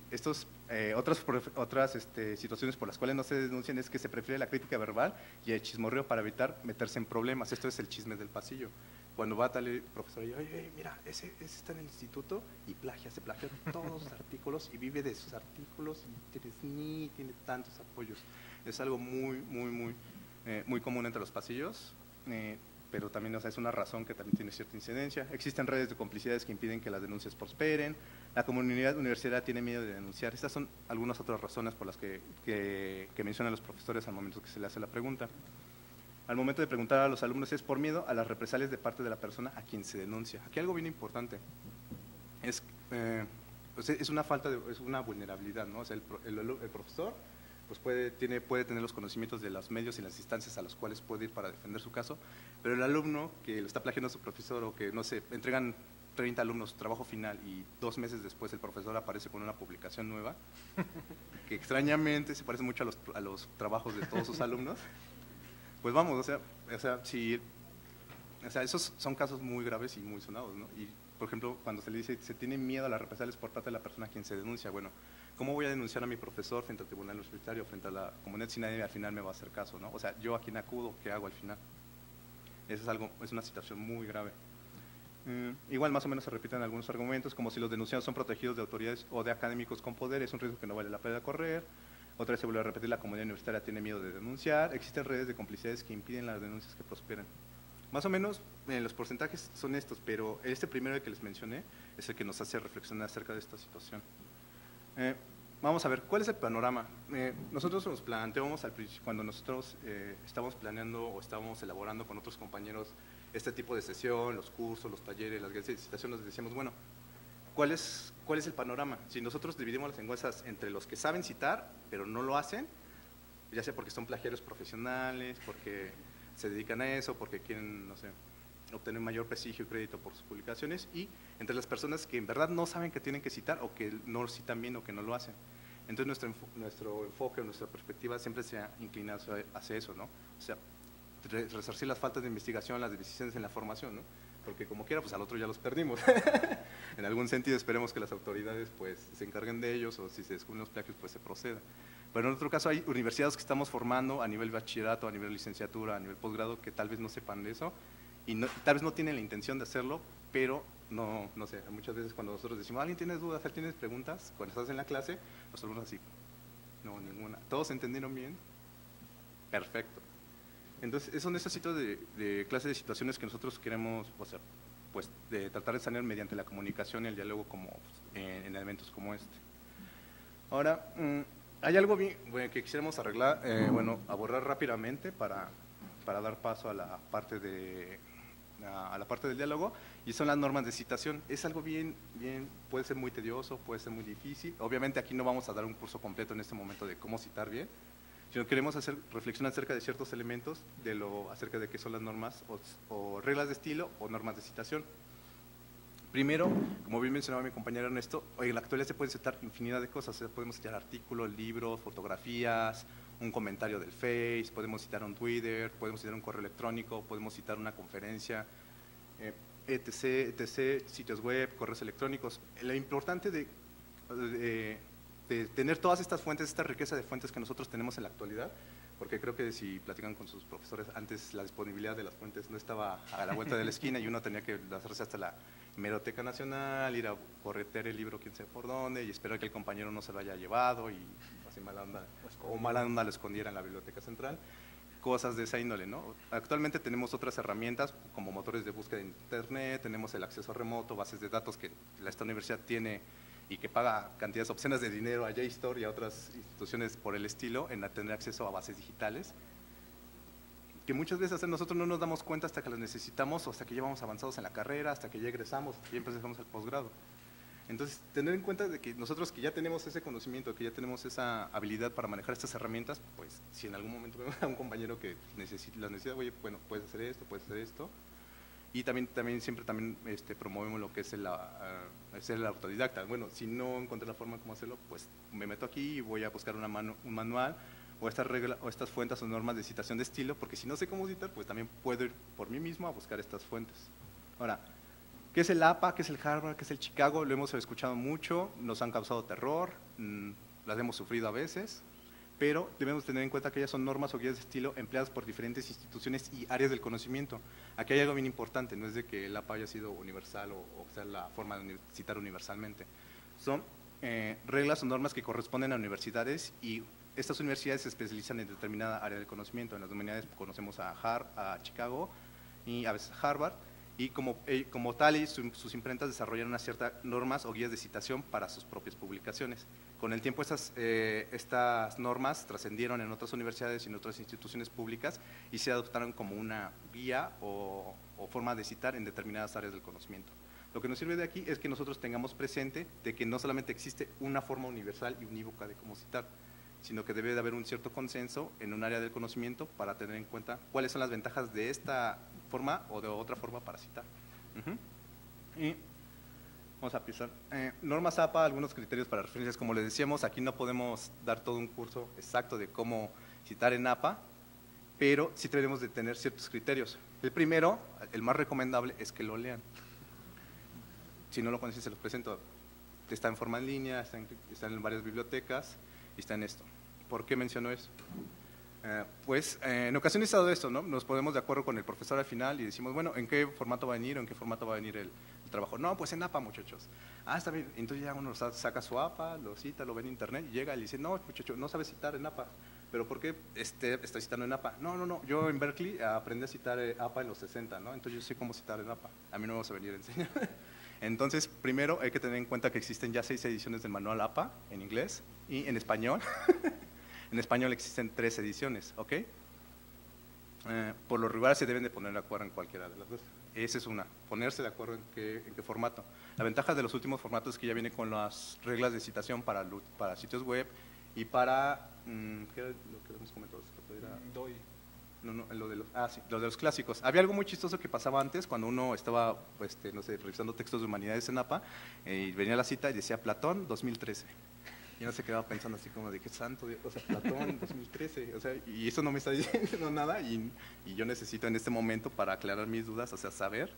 S2: otras situaciones por las cuales no se denuncian es que se prefiere la crítica verbal y el chismorreo para evitar meterse en problemas. Esto es el chisme del pasillo. Cuando va tal profesor y oye, mira, ese está en el instituto y se plagia todos los artículos y vive de sus artículos y tiene tantos apoyos. Es algo muy común entre los pasillos. Pero también es una razón que también tiene cierta incidencia. Existen redes de complicidades que impiden que las denuncias prosperen, la comunidad universitaria tiene miedo de denunciar. Estas son algunas otras razones por las que mencionan los profesores al momento que se le hace la pregunta. Al momento de preguntar a los alumnos es por miedo a las represalias de parte de la persona a quien se denuncia. Aquí algo bien importante es una vulnerabilidad, ¿no? O sea, el profesor pues puede tener los conocimientos de los medios y las instancias a las cuales puede ir para defender su caso, pero el alumno que lo está plagiando a su profesor o que, no sé, entregan 30 alumnos trabajo final y 2 meses después el profesor aparece con una publicación nueva, que extrañamente se parece mucho a los trabajos de todos sus alumnos, pues vamos, esos son casos muy graves y muy sonados, ¿no? Y, por ejemplo, cuando se le dice se tiene miedo a las represalias por parte de la persona a quien se denuncia, bueno, ¿cómo voy a denunciar a mi profesor frente al tribunal universitario, frente a la comunidad si nadie al final me va a hacer caso, ¿no? O sea, yo a quién acudo, ¿qué hago al final? Eso es una situación muy grave. Igual más o menos se repiten algunos argumentos, como si los denunciados son protegidos de autoridades o de académicos con poder, es un riesgo que no vale la pena correr. Otra vez se vuelve a repetir, la comunidad universitaria tiene miedo de denunciar, existen redes de complicidades que impiden las denuncias que prosperen. Más o menos los porcentajes son estos, pero este primero que les mencioné es el que nos hace reflexionar acerca de esta situación. Vamos a ver, ¿cuál es el panorama? Nosotros nos planteamos cuando nosotros estábamos planeando o estábamos elaborando con otros compañeros este tipo de sesión, los cursos, los talleres, las guías de citación, nos decíamos, bueno, ¿cuál es el panorama? Si nosotros dividimos las encuestas entre los que saben citar, pero no lo hacen, ya sea porque son plagiarios profesionales, porque se dedican a eso, porque quieren, no sé, obtener mayor prestigio y crédito por sus publicaciones, y entre las personas que en verdad no saben que tienen que citar o que no citan bien o que no lo hacen. Entonces nuestro enfoque o nuestra perspectiva siempre se ha inclinado hacia eso, ¿no? O sea, resarcir las faltas de investigación, las deficiencias en la formación, ¿no? Porque como quiera, pues al otro ya los perdimos. En algún sentido esperemos que las autoridades pues se encarguen de ellos, o si se descubren los plagios pues se proceda. Pero en otro caso hay universidades que estamos formando a nivel bachillerato, a nivel licenciatura, a nivel posgrado, que tal vez no sepan de eso y tal vez no tienen la intención de hacerlo, pero no sé, muchas veces cuando nosotros decimos, ¿alguien tiene dudas, alguien tiene preguntas? Cuando estás en la clase, los alumnos así, no, ninguna. ¿Todos entendieron bien? Perfecto. Entonces, son estos sitios de clase de situaciones que nosotros queremos, o sea, pues, de tratar de sanear mediante la comunicación y el diálogo como pues, en eventos como este. Ahora, hay algo bien, que quisiéramos arreglar, abordar rápidamente para dar paso a la parte del diálogo, y son las normas de citación. Es algo bien, puede ser muy tedioso, puede ser muy difícil. Obviamente aquí no vamos a dar un curso completo en este momento de cómo citar bien, sino queremos hacer reflexión acerca de ciertos elementos, acerca de qué son las normas o reglas de estilo o normas de citación. Primero, como bien mencionaba mi compañero Ernesto, en la actualidad se pueden citar infinidad de cosas, o sea, podemos citar artículos, libros, fotografías, un comentario del Face, podemos citar un Twitter, podemos citar un correo electrónico, podemos citar una conferencia, etc., sitios web, correos electrónicos. Lo importante de tener todas estas fuentes, esta riqueza de fuentes que nosotros tenemos en la actualidad, porque creo que si platican con sus profesores, antes la disponibilidad de las fuentes no estaba a la vuelta de la esquina y uno tenía que hacerse hasta la Hemeroteca Nacional, ir a corretear el libro quién sabe por dónde y esperar que el compañero no se lo haya llevado y así mala onda lo escondiera en la Biblioteca Central, cosas de esa índole, ¿no? Actualmente tenemos otras herramientas como motores de búsqueda de internet, tenemos el acceso remoto, bases de datos que esta universidad tiene y que paga cantidades obscenas de dinero a JSTOR y a otras instituciones por el estilo en tener acceso a bases digitales, que muchas veces nosotros no nos damos cuenta hasta que las necesitamos, o hasta que ya vamos avanzados en la carrera, hasta que ya egresamos, hasta que ya empezamos el posgrado. Entonces, tener en cuenta de que nosotros que ya tenemos ese conocimiento, que ya tenemos esa habilidad para manejar estas herramientas, pues si en algún momento vemos a un compañero que las necesita, oye, bueno, puedes hacer esto, y también siempre promovemos lo que es el autodidacta. Bueno, si no encontré la forma de cómo hacerlo, pues me meto aquí y voy a buscar un manual o estas fuentes o normas de citación de estilo, porque si no sé cómo citar, pues también puedo ir por mí mismo a buscar estas fuentes. Ahora, ¿qué es el APA? ¿Qué es el Harvard? ¿Qué es el Chicago? Lo hemos escuchado mucho, nos han causado terror, las hemos sufrido a veces, pero debemos tener en cuenta que ellas son normas o guías de estilo empleadas por diferentes instituciones y áreas del conocimiento. Aquí hay algo bien importante, no es de que el APA haya sido universal o sea la forma de citar universalmente. Son reglas o normas que corresponden a universidades y estas universidades se especializan en determinada área del conocimiento. En las humanidades conocemos a Chicago y a veces a Harvard, y como tal sus imprentas desarrollan unas ciertas normas o guías de citación para sus propias publicaciones. Con el tiempo estas normas trascendieron en otras universidades y en otras instituciones públicas y se adoptaron como una guía o forma de citar en determinadas áreas del conocimiento. Lo que nos sirve de aquí es que nosotros tengamos presente de que no solamente existe una forma universal y unívoca de cómo citar, sino que debe de haber un cierto consenso en un área del conocimiento para tener en cuenta cuáles son las ventajas de esta forma o de otra forma para citar. Y vamos a empezar. Normas APA, algunos criterios para referencias. Como les decíamos, aquí no podemos dar todo un curso exacto de cómo citar en APA, pero sí tenemos de tener ciertos criterios. El primero, el más recomendable, es que lo lean. Si no lo conocen, se los presento. Está en forma en línea, está en varias bibliotecas y está en esto. ¿Por qué menciono eso? Pues en ocasiones ha dado esto, ¿no? Nos ponemos de acuerdo con el profesor al final y decimos, bueno, ¿en qué formato va a venir o en qué formato va a venir el trabajo? No, pues en APA, muchachos. Ah, está bien. Entonces ya uno saca su APA, lo cita, lo ve en internet y llega y le dice, no, muchacho, no sabes citar en APA. ¿Pero por qué está citando en APA? No, yo en Berkeley aprendí a citar APA en los 60, ¿no? Entonces yo sé cómo citar en APA. A mí no me vas a venir a enseñar. Entonces, primero hay que tener en cuenta que existen ya 6 ediciones del manual APA en inglés y en español. En español existen 3 ediciones, ¿ok? Por lo regular se deben de poner de acuerdo en cualquiera de las dos. Esa es una, ponerse de acuerdo en qué formato. La ventaja de los últimos formatos es que ya viene con las reglas de citación para sitios web y para, ¿qué era lo que hemos comentado?
S4: DOI.
S2: No, sí, lo de los clásicos. Había algo muy chistoso que pasaba antes cuando uno estaba, no sé, revisando textos de humanidades en APA y venía la cita y decía Platón 2013. Y uno se quedaba pensando así como de qué santo, o sea, Platón 2013, o sea, y eso no me está diciendo nada y yo necesito en este momento para aclarar mis dudas, o sea, saber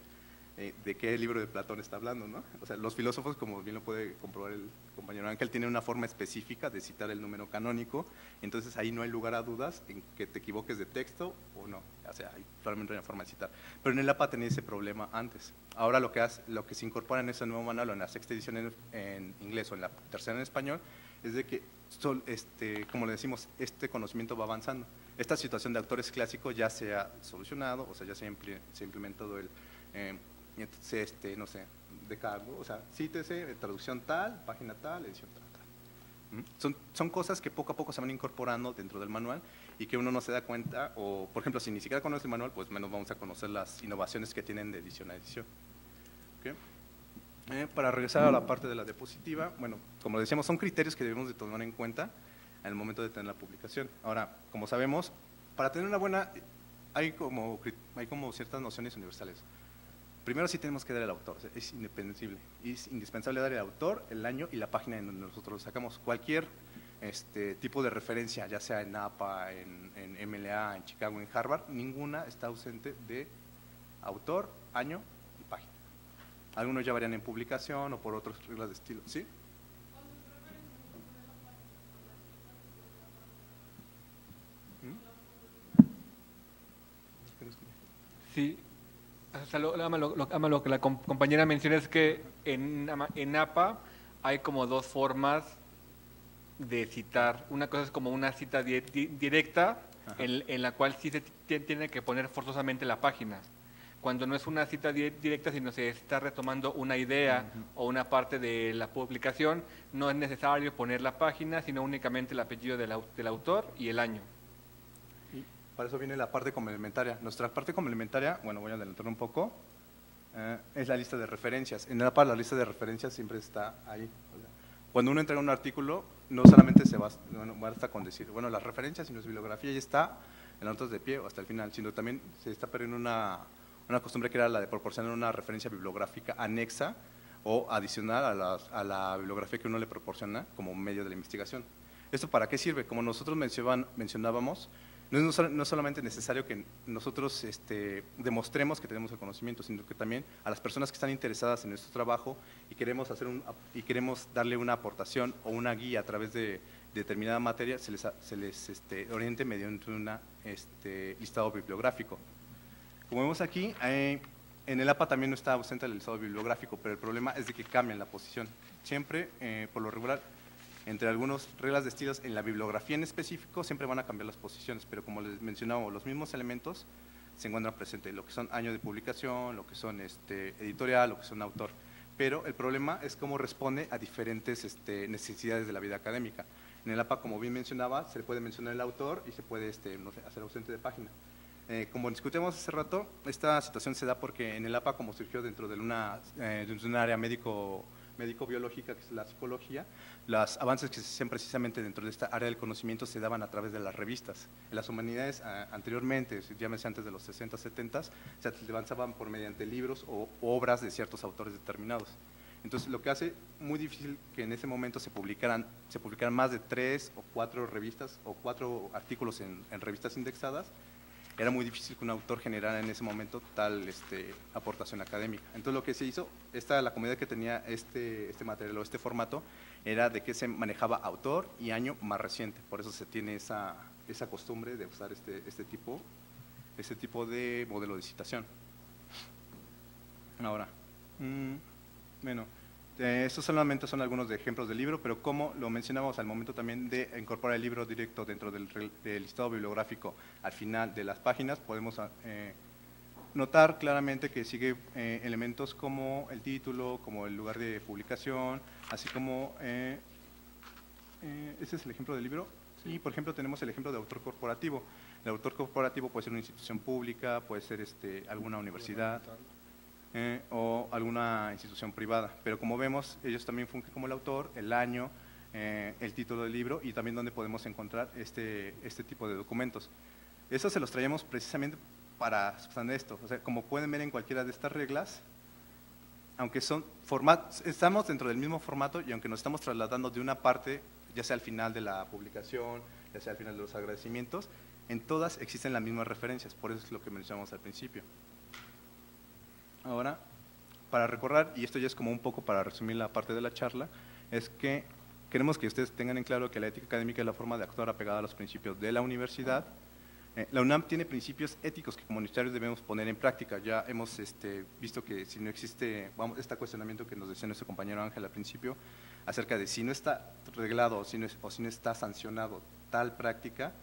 S2: de qué libro de Platón está hablando, ¿no? O sea, los filósofos, como bien lo puede comprobar el compañero Ángel, tienen una forma específica de citar el número canónico, entonces ahí no hay lugar a dudas en que te equivoques de texto o no, o sea, hay realmente una forma de citar. Pero en el APA tenía ese problema antes. Ahora lo que se incorpora en ese nuevo manual, o en la sexta edición en inglés o en la tercera en español, es de que, como le decimos, este conocimiento va avanzando. Esta situación de autores clásicos ya se ha solucionado, o sea, ya se ha implementado entonces, no sé, de cargo, o sea, cítese, traducción tal, página tal, edición tal. Son cosas que poco a poco se van incorporando dentro del manual y que uno no se da cuenta, o por ejemplo, si ni siquiera conoce el manual, pues menos vamos a conocer las innovaciones que tienen de edición a edición. ¿Okay? Para regresar a la parte de la diapositiva, bueno, como decíamos, son criterios que debemos de tomar en cuenta en el momento de tener la publicación. Ahora, como sabemos, para tener una buena, hay como ciertas nociones universales. Primero sí tenemos que dar el autor, es independible, es indispensable dar el autor, el año y la página en donde nosotros lo sacamos. Cualquier tipo de referencia, ya sea en APA, en MLA, en Chicago, en Harvard, ninguna está ausente de autor, año y página. Algunos ya varían en publicación o por otras reglas de estilo, ¿sí?
S4: Sí. O sea, lo que la compañera menciona es que en APA hay como dos formas de citar. Una cosa es como una cita directa, en la cual sí se tiene que poner forzosamente la página. Cuando no es una cita directa, sino se está retomando una idea o una parte de la publicación, no es necesario poner la página, sino únicamente el apellido del autor y el año.
S2: Para eso viene la parte complementaria. Nuestra parte complementaria, bueno, voy a adelantar un poco, es la lista de referencias. En la lista de referencias siempre está ahí. Cuando uno entrega un artículo, no solamente basta con decir, bueno, las referencias y nuestra bibliografía ya está en las notas de pie o hasta el final, sino también se está perdiendo una costumbre que era la de proporcionar una referencia bibliográfica anexa o adicional a la bibliografía que uno le proporciona como medio de la investigación. ¿Esto para qué sirve? Como nosotros mencionábamos, no es solamente necesario que nosotros demostremos que tenemos el conocimiento, sino que también a las personas que están interesadas en nuestro trabajo y queremos darle una aportación o una guía a través de determinada materia, se les oriente mediante un listado bibliográfico. Como vemos aquí, en el APA también no está ausente el listado bibliográfico, pero el problema es de que cambian la posición. Siempre, por lo regular, entre algunas reglas de estilos en la bibliografía en específico, siempre van a cambiar las posiciones, pero como les mencionaba, los mismos elementos se encuentran presentes, lo que son año de publicación, lo que son editorial, lo que son autor. Pero el problema es cómo responde a diferentes necesidades de la vida académica. En el APA, como bien mencionaba, se le puede mencionar el autor y se puede no sé, hacer ausente de página. Como discutimos hace rato, esta situación se da porque en el APA, como surgió dentro de un área médico-biológica, que es la psicología, los avances que se hacían precisamente dentro de esta área del conocimiento se daban a través de las revistas. En las humanidades, anteriormente, llámese antes de los 60, 70, se avanzaban por mediante libros o obras de ciertos autores determinados. Entonces, lo que hace muy difícil que en ese momento se publicaran más de 3 o 4 revistas o 4 artículos en revistas indexadas. Era muy difícil que un autor generara en ese momento tal aportación académica. Entonces lo que se hizo, la comunidad que tenía este material o este formato, era de que se manejaba autor y año más reciente. Por eso se tiene esa costumbre de usar este tipo de modelo de citación. Ahora, bueno, estos solamente son algunos de ejemplos del libro, pero como lo mencionamos al momento también de incorporar el libro directo dentro del listado bibliográfico al final de las páginas, podemos notar claramente que sigue elementos como el título, como el lugar de publicación, así como, ese es el ejemplo del libro, y por ejemplo tenemos el ejemplo de autor corporativo. El autor corporativo puede ser una institución pública, puede ser alguna universidad, o alguna institución privada, pero como vemos, ellos también fungen como el autor, el año, el título del libro y también donde podemos encontrar este tipo de documentos. Eso se los traemos precisamente para subsanar esto. O sea, como pueden ver en cualquiera de estas reglas, aunque son formatos, estamos dentro del mismo formato y aunque nos estamos trasladando de una parte, ya sea al final de la publicación, ya sea al final de los agradecimientos, en todas existen las mismas referencias, por eso es lo que mencionamos al principio. Ahora, para recordar, y esto ya es como un poco para resumir la parte de la charla, es que queremos que ustedes tengan en claro que la ética académica es la forma de actuar apegada a los principios de la universidad. La UNAM tiene principios éticos que como universitarios debemos poner en práctica. Ya hemos visto que si no existe, este cuestionamiento que nos decía nuestro compañero Ángel al principio, acerca de si no está reglado o si no está sancionado tal práctica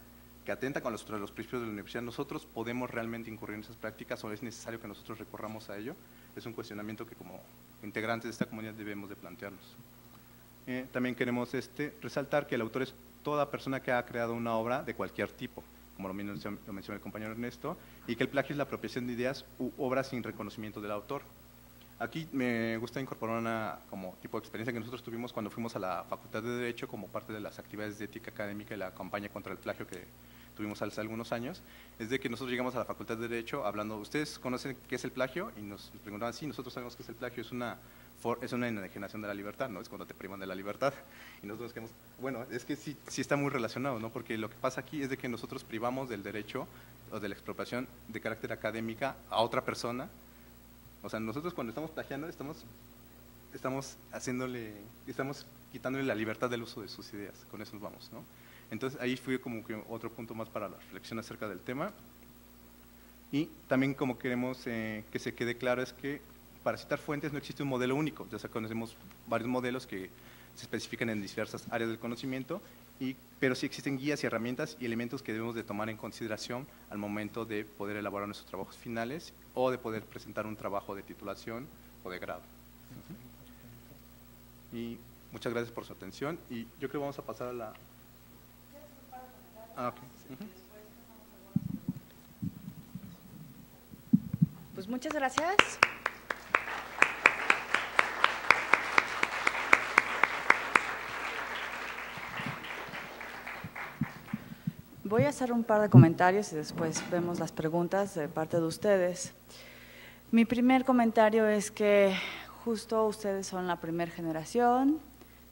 S2: que atenta contra los principios de la universidad, nosotros podemos realmente incurrir en esas prácticas o es necesario que nosotros recorramos a ello. Es un cuestionamiento que como integrantes de esta comunidad debemos de plantearnos. También queremos resaltar que el autor es toda persona que ha creado una obra de cualquier tipo, como lo mencionó el compañero Ernesto, y que el plagio es la apropiación de ideas u obras sin reconocimiento del autor. Aquí me gusta incorporar una como tipo de experiencia que nosotros tuvimos cuando fuimos a la Facultad de Derecho como parte de las actividades de ética académica y la campaña contra el plagio que tuvimos hace algunos años, es de que nosotros llegamos a la Facultad de Derecho hablando, ¿ustedes conocen qué es el plagio? Y nos preguntaban, sí, nosotros sabemos qué es el plagio, es una enajenación de la libertad, ¿no? Es cuando te privan de la libertad. Y nosotros quedamos, bueno, es que sí está muy relacionado, ¿no? Porque lo que pasa aquí es de que nosotros privamos del derecho o de la expropiación de carácter académica a otra persona. O sea, nosotros cuando estamos plagiando estamos quitándole la libertad del uso de sus ideas, con eso nos vamos, ¿no? Entonces ahí fue como que otro punto más para la reflexión acerca del tema. Y también como queremos que se quede claro es que para citar fuentes no existe un modelo único, ya sea, conocemos varios modelos que se especifican en diversas áreas del conocimiento, pero sí existen guías y herramientas y elementos que debemos de tomar en consideración al momento de poder elaborar nuestros trabajos finales o de poder presentar un trabajo de titulación o de grado. Y muchas gracias por su atención y yo creo que vamos a pasar a la… Okay.
S1: Pues muchas gracias. Voy a hacer un par de comentarios y después vemos las preguntas de parte de ustedes. Mi primer comentario es que justo ustedes son la primera generación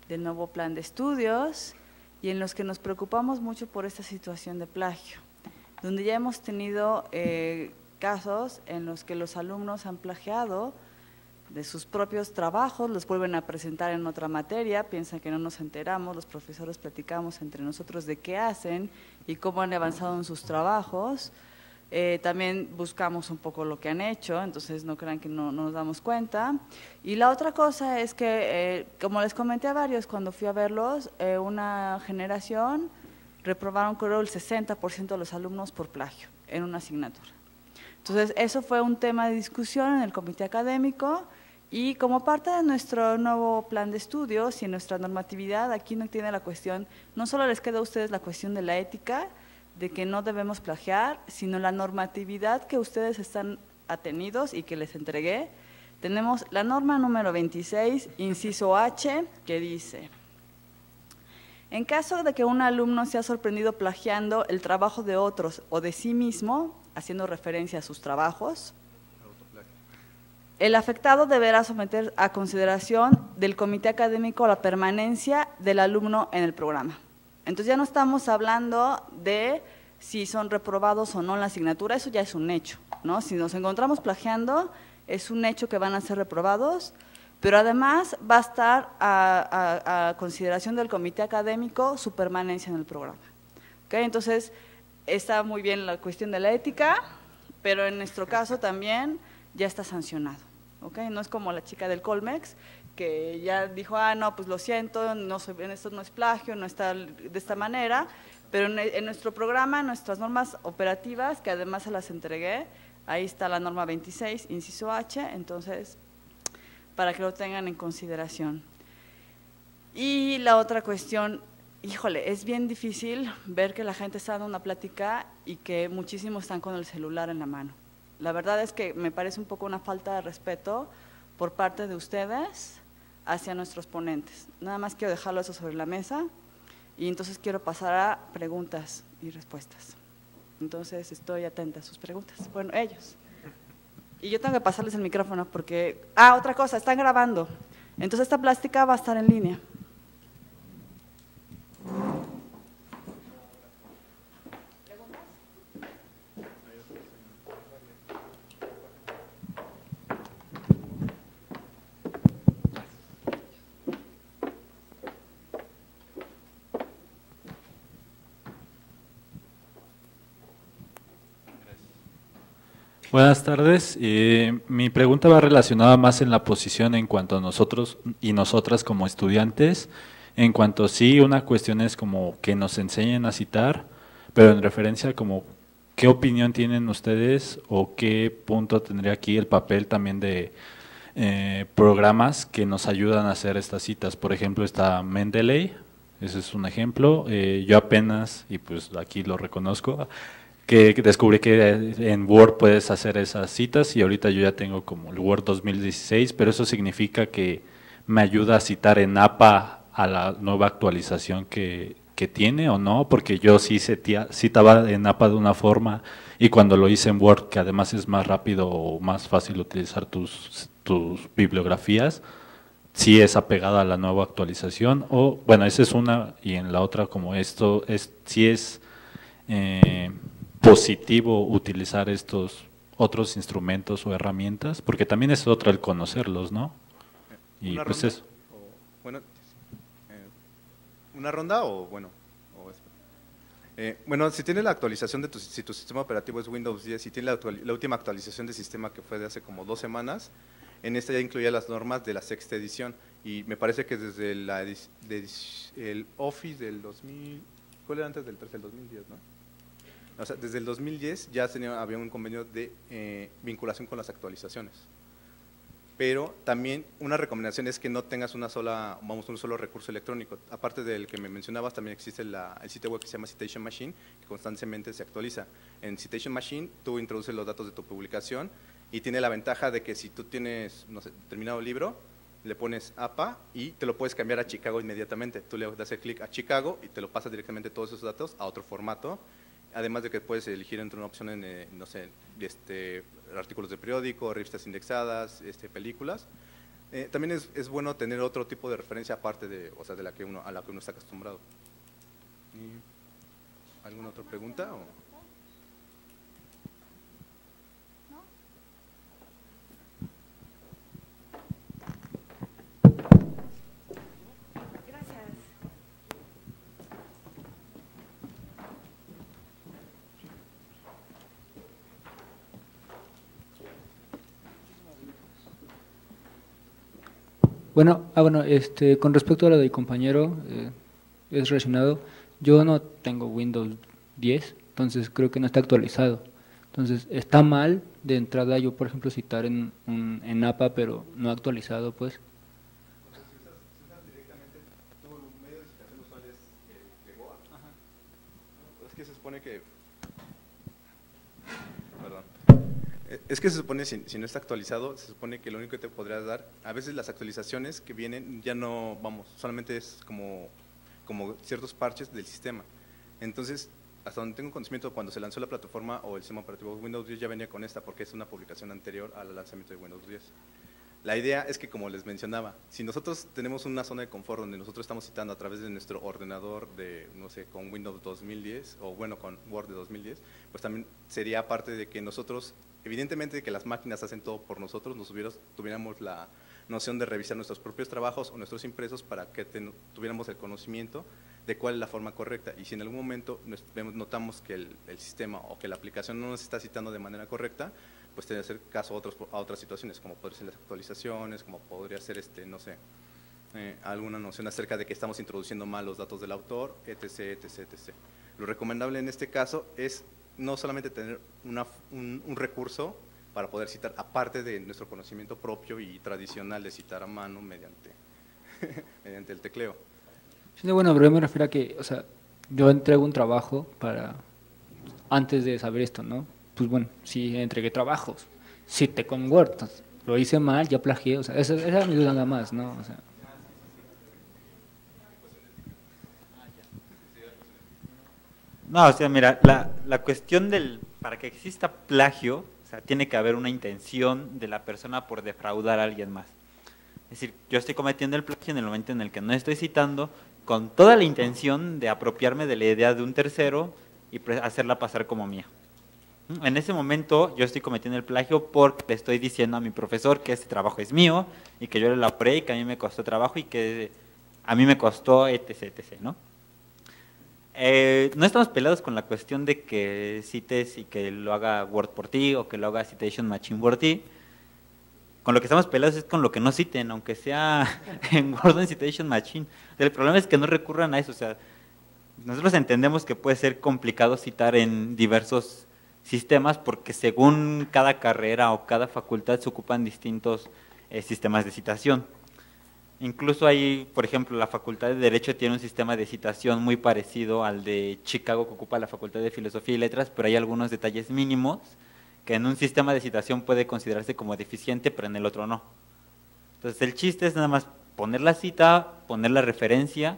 S1: del nuevo plan de estudios y en los que nos preocupamos mucho por esta situación de plagio, donde ya hemos tenido casos en los que los alumnos han plagiado de sus propios trabajos, los vuelven a presentar en otra materia, piensan que no nos enteramos, los profesores platicamos entre nosotros de qué hacen y cómo han avanzado en sus trabajos. También buscamos un poco lo que han hecho, entonces no crean que no nos damos cuenta. Y la otra cosa es que, como les comenté a varios cuando fui a verlos, una generación reprobaron creo el 60% de los alumnos por plagio en una asignatura. Entonces eso fue un tema de discusión en el comité académico y como parte de nuestro nuevo plan de estudios y en nuestra normatividad, aquí no tiene la cuestión, no solo les queda a ustedes la cuestión de la ética, de que no debemos plagiar, sino la normatividad que ustedes están atenidos y que les entregué. Tenemos la norma número 26, inciso H, que dice: en caso de que un alumno sea sorprendido plagiando el trabajo de otros o de sí mismo, haciendo referencia a sus trabajos, el afectado deberá someter a consideración del comité académico la permanencia del alumno en el programa. Entonces ya no estamos hablando de si son reprobados o no en la asignatura, eso ya es un hecho, ¿no? Si nos encontramos plagiando, es un hecho que van a ser reprobados, pero además va a estar a consideración del comité académico su permanencia en el programa. ¿Okay? Entonces, está muy bien la cuestión de la ética, pero en nuestro caso también ya está sancionado. ¿Okay? No es como la chica del Colmex, que ya dijo, no, pues lo siento, esto no es plagio, no está de esta manera, pero en nuestro programa, nuestras normas operativas, que además se las entregué, ahí está la norma 26, inciso H, entonces, para que lo tengan en consideración. Y la otra cuestión, híjole, es bien difícil ver que la gente está dando una plática y que muchísimos están con el celular en la mano. La verdad es que me parece un poco una falta de respeto por parte de ustedes hacia nuestros ponentes. Nada más quiero dejarlo eso sobre la mesa y entonces quiero pasar a preguntas y respuestas. Entonces estoy atenta a sus preguntas. Bueno, ellos. Y yo tengo que pasarles el micrófono porque… otra cosa, están grabando. Entonces esta plástica va a estar en línea.
S5: Buenas tardes. Mi pregunta va relacionada más en la posición en cuanto a nosotros y nosotras como estudiantes. En cuanto sí, una cuestión es como que nos enseñen a citar, pero en referencia como qué opinión tienen ustedes o qué punto tendría aquí el papel también de programas que nos ayudan a hacer estas citas. Por ejemplo, está Mendeley, ese es un ejemplo. Yo apenas, y pues aquí lo reconozco, que descubrí que en Word puedes hacer esas citas y ahorita yo ya tengo como el Word 2016, pero eso significa que me ayuda a citar en APA a la nueva actualización que tiene o no, porque yo sí citaba en APA de una forma y cuando lo hice en Word, que además es más rápido o más fácil utilizar tus bibliografías, sí es apegada a la nueva actualización, o bueno, esa es una, y en la otra como esto, sí es positivo utilizar estos otros instrumentos o herramientas, porque también es otra el conocerlos, ¿no? Y pues eso.
S2: Bueno, ¿una ronda o bueno? Bueno, si tiene la actualización de si tu sistema operativo es Windows 10, si tiene la última actualización de sistema que fue de hace como 2 semanas, en esta ya incluía las normas de la 6ª edición, y me parece que desde el Office del 2000, ¿cuál era antes del 13? El 2010, ¿no? O sea, desde el 2010 ya había un convenio de vinculación con las actualizaciones. Pero también una recomendación es que no tengas un solo recurso electrónico. Aparte del que me mencionabas, también existe el sitio web que se llama Citation Machine, que constantemente se actualiza. En Citation Machine tú introduces los datos de tu publicación y tiene la ventaja de que si tú tienes, no sé, determinado libro, le pones APA y te lo puedes cambiar a Chicago inmediatamente. Tú le das el clic a Chicago y te lo pasas directamente todos esos datos a otro formato. Además de que puedes elegir entre una opción en, no sé, artículos de periódico, revistas indexadas, películas. También es bueno tener otro tipo de referencia aparte de, o sea, a la que uno está acostumbrado. ¿Alguna otra pregunta?
S6: Bueno, con respecto a lo del compañero, es relacionado. Yo no tengo Windows 10, entonces creo que no está actualizado. Entonces está mal de entrada yo, por ejemplo, citar en APA, pero no actualizado, pues.
S2: O sea, si usas directamente tu medio de citación usual es el Goa. Ajá. Es que se supone que… Perdón. Es que se supone, si no está actualizado, se supone que lo único que te podrías dar, a veces las actualizaciones que vienen ya no, solamente es como ciertos parches del sistema. Entonces, hasta donde tengo conocimiento, cuando se lanzó la plataforma o el sistema operativo Windows 10 ya venía con esta, porque es una publicación anterior al lanzamiento de Windows 10. La idea es que, como les mencionaba, si nosotros tenemos una zona de confort donde nosotros estamos citando a través de nuestro ordenador de, no sé, con Windows 2010 o bueno, con Word de 2010, pues también sería parte de que nosotros, evidentemente que las máquinas hacen todo por nosotros, tuviéramos la noción de revisar nuestros propios trabajos o nuestros impresos para que tuviéramos el conocimiento de cuál es la forma correcta. Y si en algún momento notamos que el sistema o que la aplicación no nos está citando de manera correcta, pues tiene que hacer caso a otras situaciones, como podrían ser las actualizaciones, como podría ser, no sé, alguna noción acerca de que estamos introduciendo mal los datos del autor, etc., etc., etc. Lo recomendable en este caso es no solamente tener un recurso para poder citar, aparte de nuestro conocimiento propio y tradicional de citar a mano mediante el tecleo.
S6: Sí, bueno, pero yo me refiero a que, o sea, yo entrego un trabajo antes de saber esto, ¿no? Pues bueno, si entregué trabajos, cité con Word, entonces, lo hice mal, ya plagié, o sea, esa era mi duda nada más, ¿no? O sea.
S3: No, o sea, mira, la cuestión para que exista plagio, o sea, tiene que haber una intención de la persona por defraudar a alguien más. Es decir, yo estoy cometiendo el plagio en el momento en el que no estoy citando con toda la intención de apropiarme de la idea de un tercero y hacerla pasar como mía. En ese momento yo estoy cometiendo el plagio porque le estoy diciendo a mi profesor que este trabajo es mío y que yo lo elaboré y que a mí me costó trabajo y que a mí me costó etc, ¿no? No estamos peleados con la cuestión de que cites y que lo haga Word por ti o que lo haga Citation Machine por ti. Con lo que estamos peleados es con lo que no citen, aunque sea en Word o en Citation Machine. El problema es que no recurran a eso. O sea, nosotros entendemos que puede ser complicado citar en diversos sistemas porque según cada carrera o cada facultad se ocupan distintos sistemas de citación. Incluso hay, por ejemplo, la Facultad de Derecho tiene un sistema de citación muy parecido al de Chicago que ocupa la Facultad de Filosofía y Letras, pero hay algunos detalles mínimos que en un sistema de citación puede considerarse como deficiente, pero en el otro no. Entonces el chiste es nada más poner la cita, poner la referencia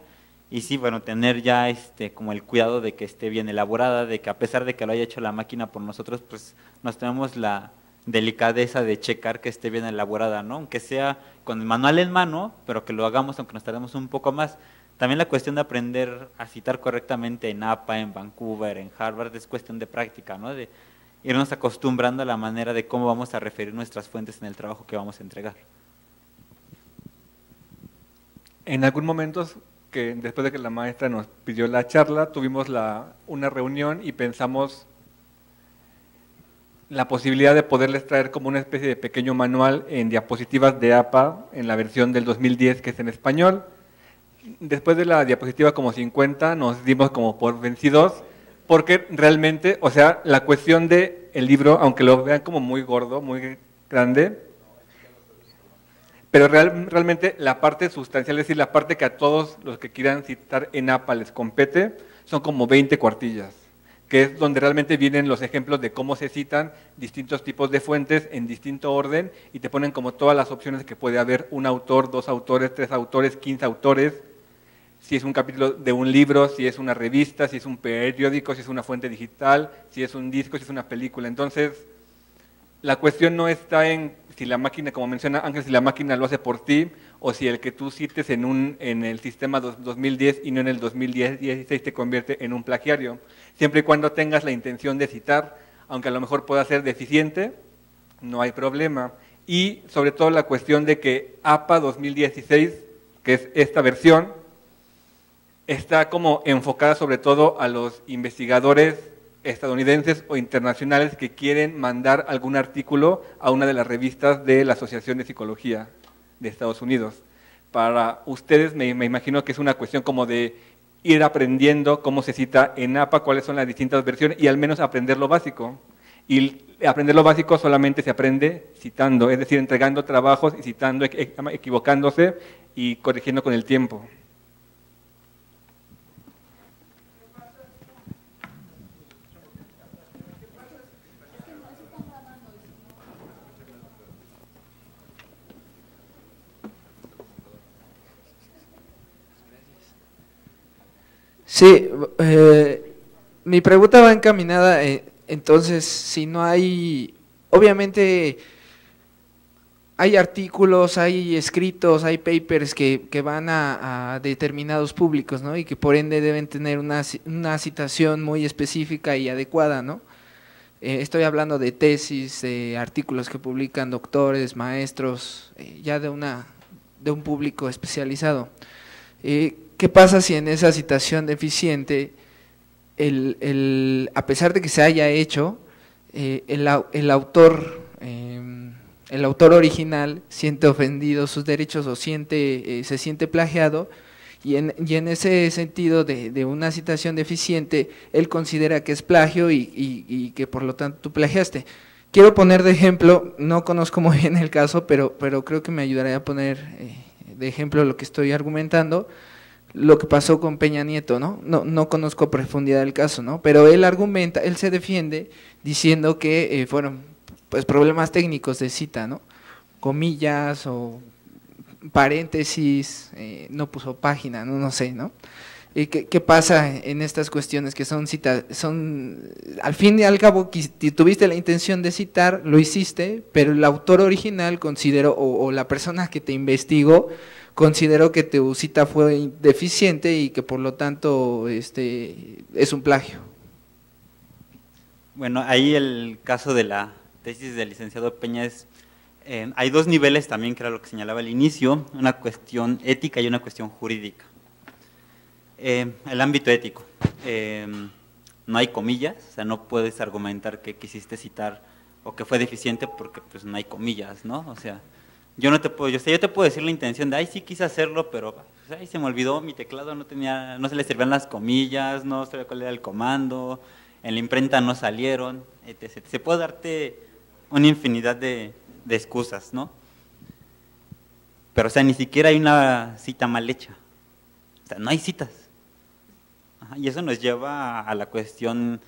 S3: y sí, bueno, tener ya como el cuidado de que esté bien elaborada, de que a pesar de que lo haya hecho la máquina por nosotros, pues nos tenemos la delicadeza de checar que esté bien elaborada, ¿no? Aunque sea con el manual en mano, pero que lo hagamos aunque nos tardemos un poco más. También la cuestión de aprender a citar correctamente en APA, en Vancouver, en Harvard, es cuestión de práctica, ¿no? De irnos acostumbrando a la manera de cómo vamos a referir nuestras fuentes en el trabajo que vamos a entregar.
S4: En algún momento, que después de que la maestra nos pidió la charla, tuvimos una reunión y pensamos la posibilidad de poderles traer como una especie de pequeño manual en diapositivas de APA en la versión del 2010 que es en español. Después de la diapositiva como 50 nos dimos como por vencidos porque realmente, o sea, la cuestión del libro, aunque lo vean como muy gordo, muy grande, pero realmente la parte sustancial, es decir, la parte que a todos los que quieran citar en APA les compete, son como 20 cuartillas, que es donde realmente vienen los ejemplos de cómo se citan distintos tipos de fuentes en distinto orden y te ponen como todas las opciones que puede haber un autor, 2 autores, 3 autores, 15 autores, si es un capítulo de un libro, si es una revista, si es un periódico, si es una fuente digital, si es un disco, si es una película. Entonces, la cuestión no está en si la máquina, como menciona Ángel, si la máquina lo hace por ti o si el que tú cites en el sistema 2010 y no en el 2016 te convierte en un plagiario. Siempre y cuando tengas la intención de citar, aunque a lo mejor pueda ser deficiente, no hay problema. Y sobre todo la cuestión de que APA 2016, que es esta versión, está como enfocada sobre todo a los investigadores estadounidenses o internacionales que quieren mandar algún artículo a una de las revistas de la Asociación de Psicología de Estados Unidos. Para ustedes me imagino que es una cuestión como de ir aprendiendo cómo se cita en APA, cuáles son las distintas versiones y al menos aprender lo básico. Y aprender lo básico solamente se aprende citando, es decir, entregando trabajos y citando, equivocándose y corrigiendo con el tiempo.
S7: Sí, mi pregunta va encaminada, entonces, si no hay, obviamente hay artículos, hay escritos, hay papers que van a determinados públicos, ¿no? Y que por ende deben tener una citación muy específica y adecuada, ¿no? Estoy hablando de tesis, de artículos que publican doctores, maestros, ya de un público especializado. ¿Qué pasa si en esa citación deficiente, a pesar de que se haya hecho, el autor original siente ofendido sus derechos o se siente plagiado y en ese sentido de una citación deficiente, él considera que es plagio y que por lo tanto tú plagiaste? Quiero poner de ejemplo, no conozco muy bien el caso, pero creo que me ayudaría a poner de ejemplo lo que estoy argumentando. Lo que pasó con Peña Nieto, ¿no? No conozco a profundidad el caso, ¿no? Pero él se defiende diciendo que fueron pues problemas técnicos de cita, ¿no? Comillas o paréntesis, no puso página, no sé, ¿no? ¿Qué pasa en estas cuestiones que son al fin y al cabo, que tuviste la intención de citar, lo hiciste, pero el autor original consideró, o la persona que te investigó, consideró que tu cita fue deficiente y que por lo tanto es un plagio?
S3: Bueno, ahí el caso de la tesis del licenciado Peña es, hay dos niveles también, que era lo que señalaba al inicio, una cuestión ética y una cuestión jurídica. El ámbito ético, no hay comillas, o sea, no puedes argumentar que quisiste citar o que fue deficiente porque pues no hay comillas, ¿no? O sea, yo te puedo decir la intención de, ay, sí quise hacerlo, pero pues, ay, se me olvidó, mi teclado no se le servían las comillas, no sabía cuál era el comando, en la imprenta no salieron, etc. Se puede darte una infinidad de excusas, ¿no? Pero, o sea, ni siquiera hay una cita mal hecha, o sea, no hay citas. Y eso nos lleva a la cuestión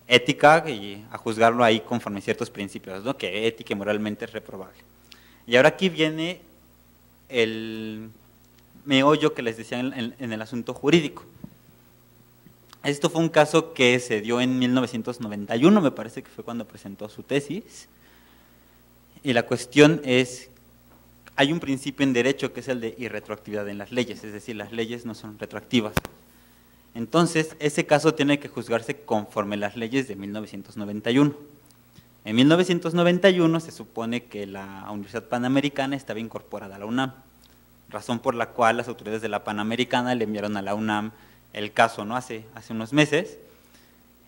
S3: ética y a juzgarlo ahí conforme a ciertos principios, ¿no? Que ética y moralmente es reprobable. Y ahora aquí viene el meollo que les decía en el asunto jurídico. Esto fue un caso que se dio en 1991, me parece que fue cuando presentó su tesis. Y la cuestión es, hay un principio en derecho que es el de irretroactividad en las leyes, es decir, las leyes no son retroactivas. Entonces, ese caso tiene que juzgarse conforme las leyes de 1991. En 1991 se supone que la Universidad Panamericana estaba incorporada a la UNAM, razón por la cual las autoridades de la Panamericana le enviaron a la UNAM el caso, ¿no? Hace unos meses,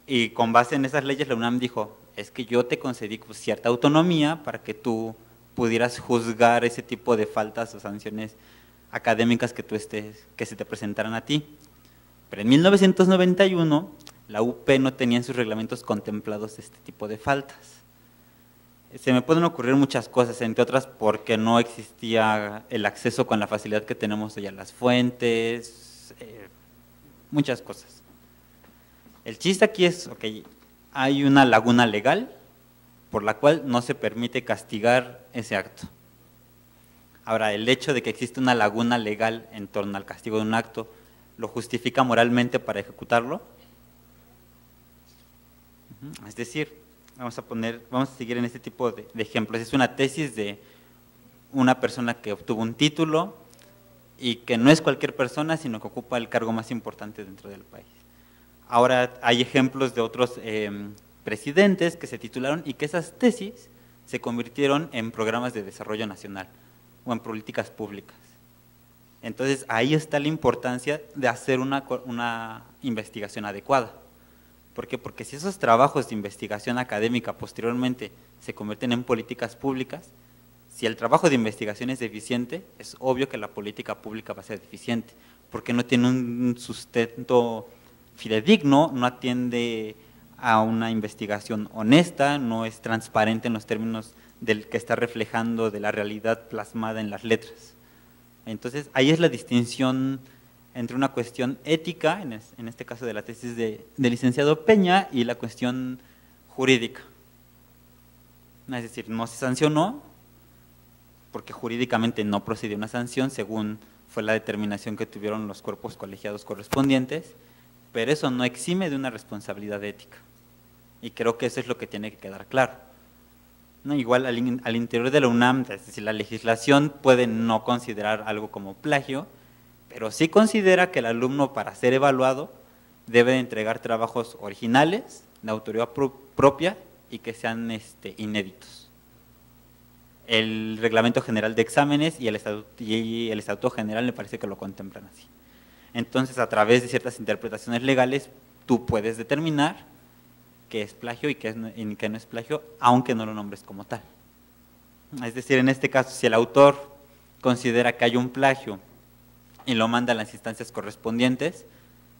S3: y con base en esas leyes la UNAM dijo, es que yo te concedí cierta autonomía para que tú pudieras juzgar ese tipo de faltas o sanciones académicas que se te presentaran a ti. Pero en 1991 la UP no tenía en sus reglamentos contemplados este tipo de faltas. Se me pueden ocurrir muchas cosas, entre otras porque no existía el acceso con la facilidad que tenemos hoy a las fuentes, muchas cosas. El chiste aquí es, ok, hay una laguna legal por la cual no se permite castigar ese acto. Ahora, el hecho de que existe una laguna legal en torno al castigo de un acto, ¿lo justifica moralmente para ejecutarlo? Es decir, vamos a seguir en este tipo de ejemplos. Es una tesis de una persona que obtuvo un título y que no es cualquier persona, sino que ocupa el cargo más importante dentro del país. Ahora hay ejemplos de otros presidentes que se titularon y que esas tesis se convirtieron en programas de desarrollo nacional o en políticas públicas. Entonces, ahí está la importancia de hacer una investigación adecuada. ¿Por qué? Porque si esos trabajos de investigación académica posteriormente se convierten en políticas públicas, si el trabajo de investigación es deficiente, es obvio que la política pública va a ser deficiente, porque no tiene un sustento fidedigno, no atiende a una investigación honesta, no es transparente en los términos del que está reflejando de la realidad plasmada en las letras. Entonces, ahí es la distinción entre una cuestión ética, en este caso de la tesis del licenciado Peña, y la cuestión jurídica. Es decir, no se sancionó, porque jurídicamente no procedió una sanción, según fue la determinación que tuvieron los cuerpos colegiados correspondientes, pero eso no exime de una responsabilidad ética. Y creo que eso es lo que tiene que quedar claro. ¿No? Igual al interior de la UNAM, es decir, la legislación puede no considerar algo como plagio, pero sí considera que el alumno, para ser evaluado, debe de entregar trabajos originales, de autoría propia y que sean inéditos. El Reglamento General de Exámenes y el Estatuto General me parece que lo contemplan así. Entonces, a través de ciertas interpretaciones legales, tú puedes determinar que es plagio y que no es plagio, aunque no lo nombres como tal. Es decir, en este caso, si el autor considera que hay un plagio y lo manda a las instancias correspondientes,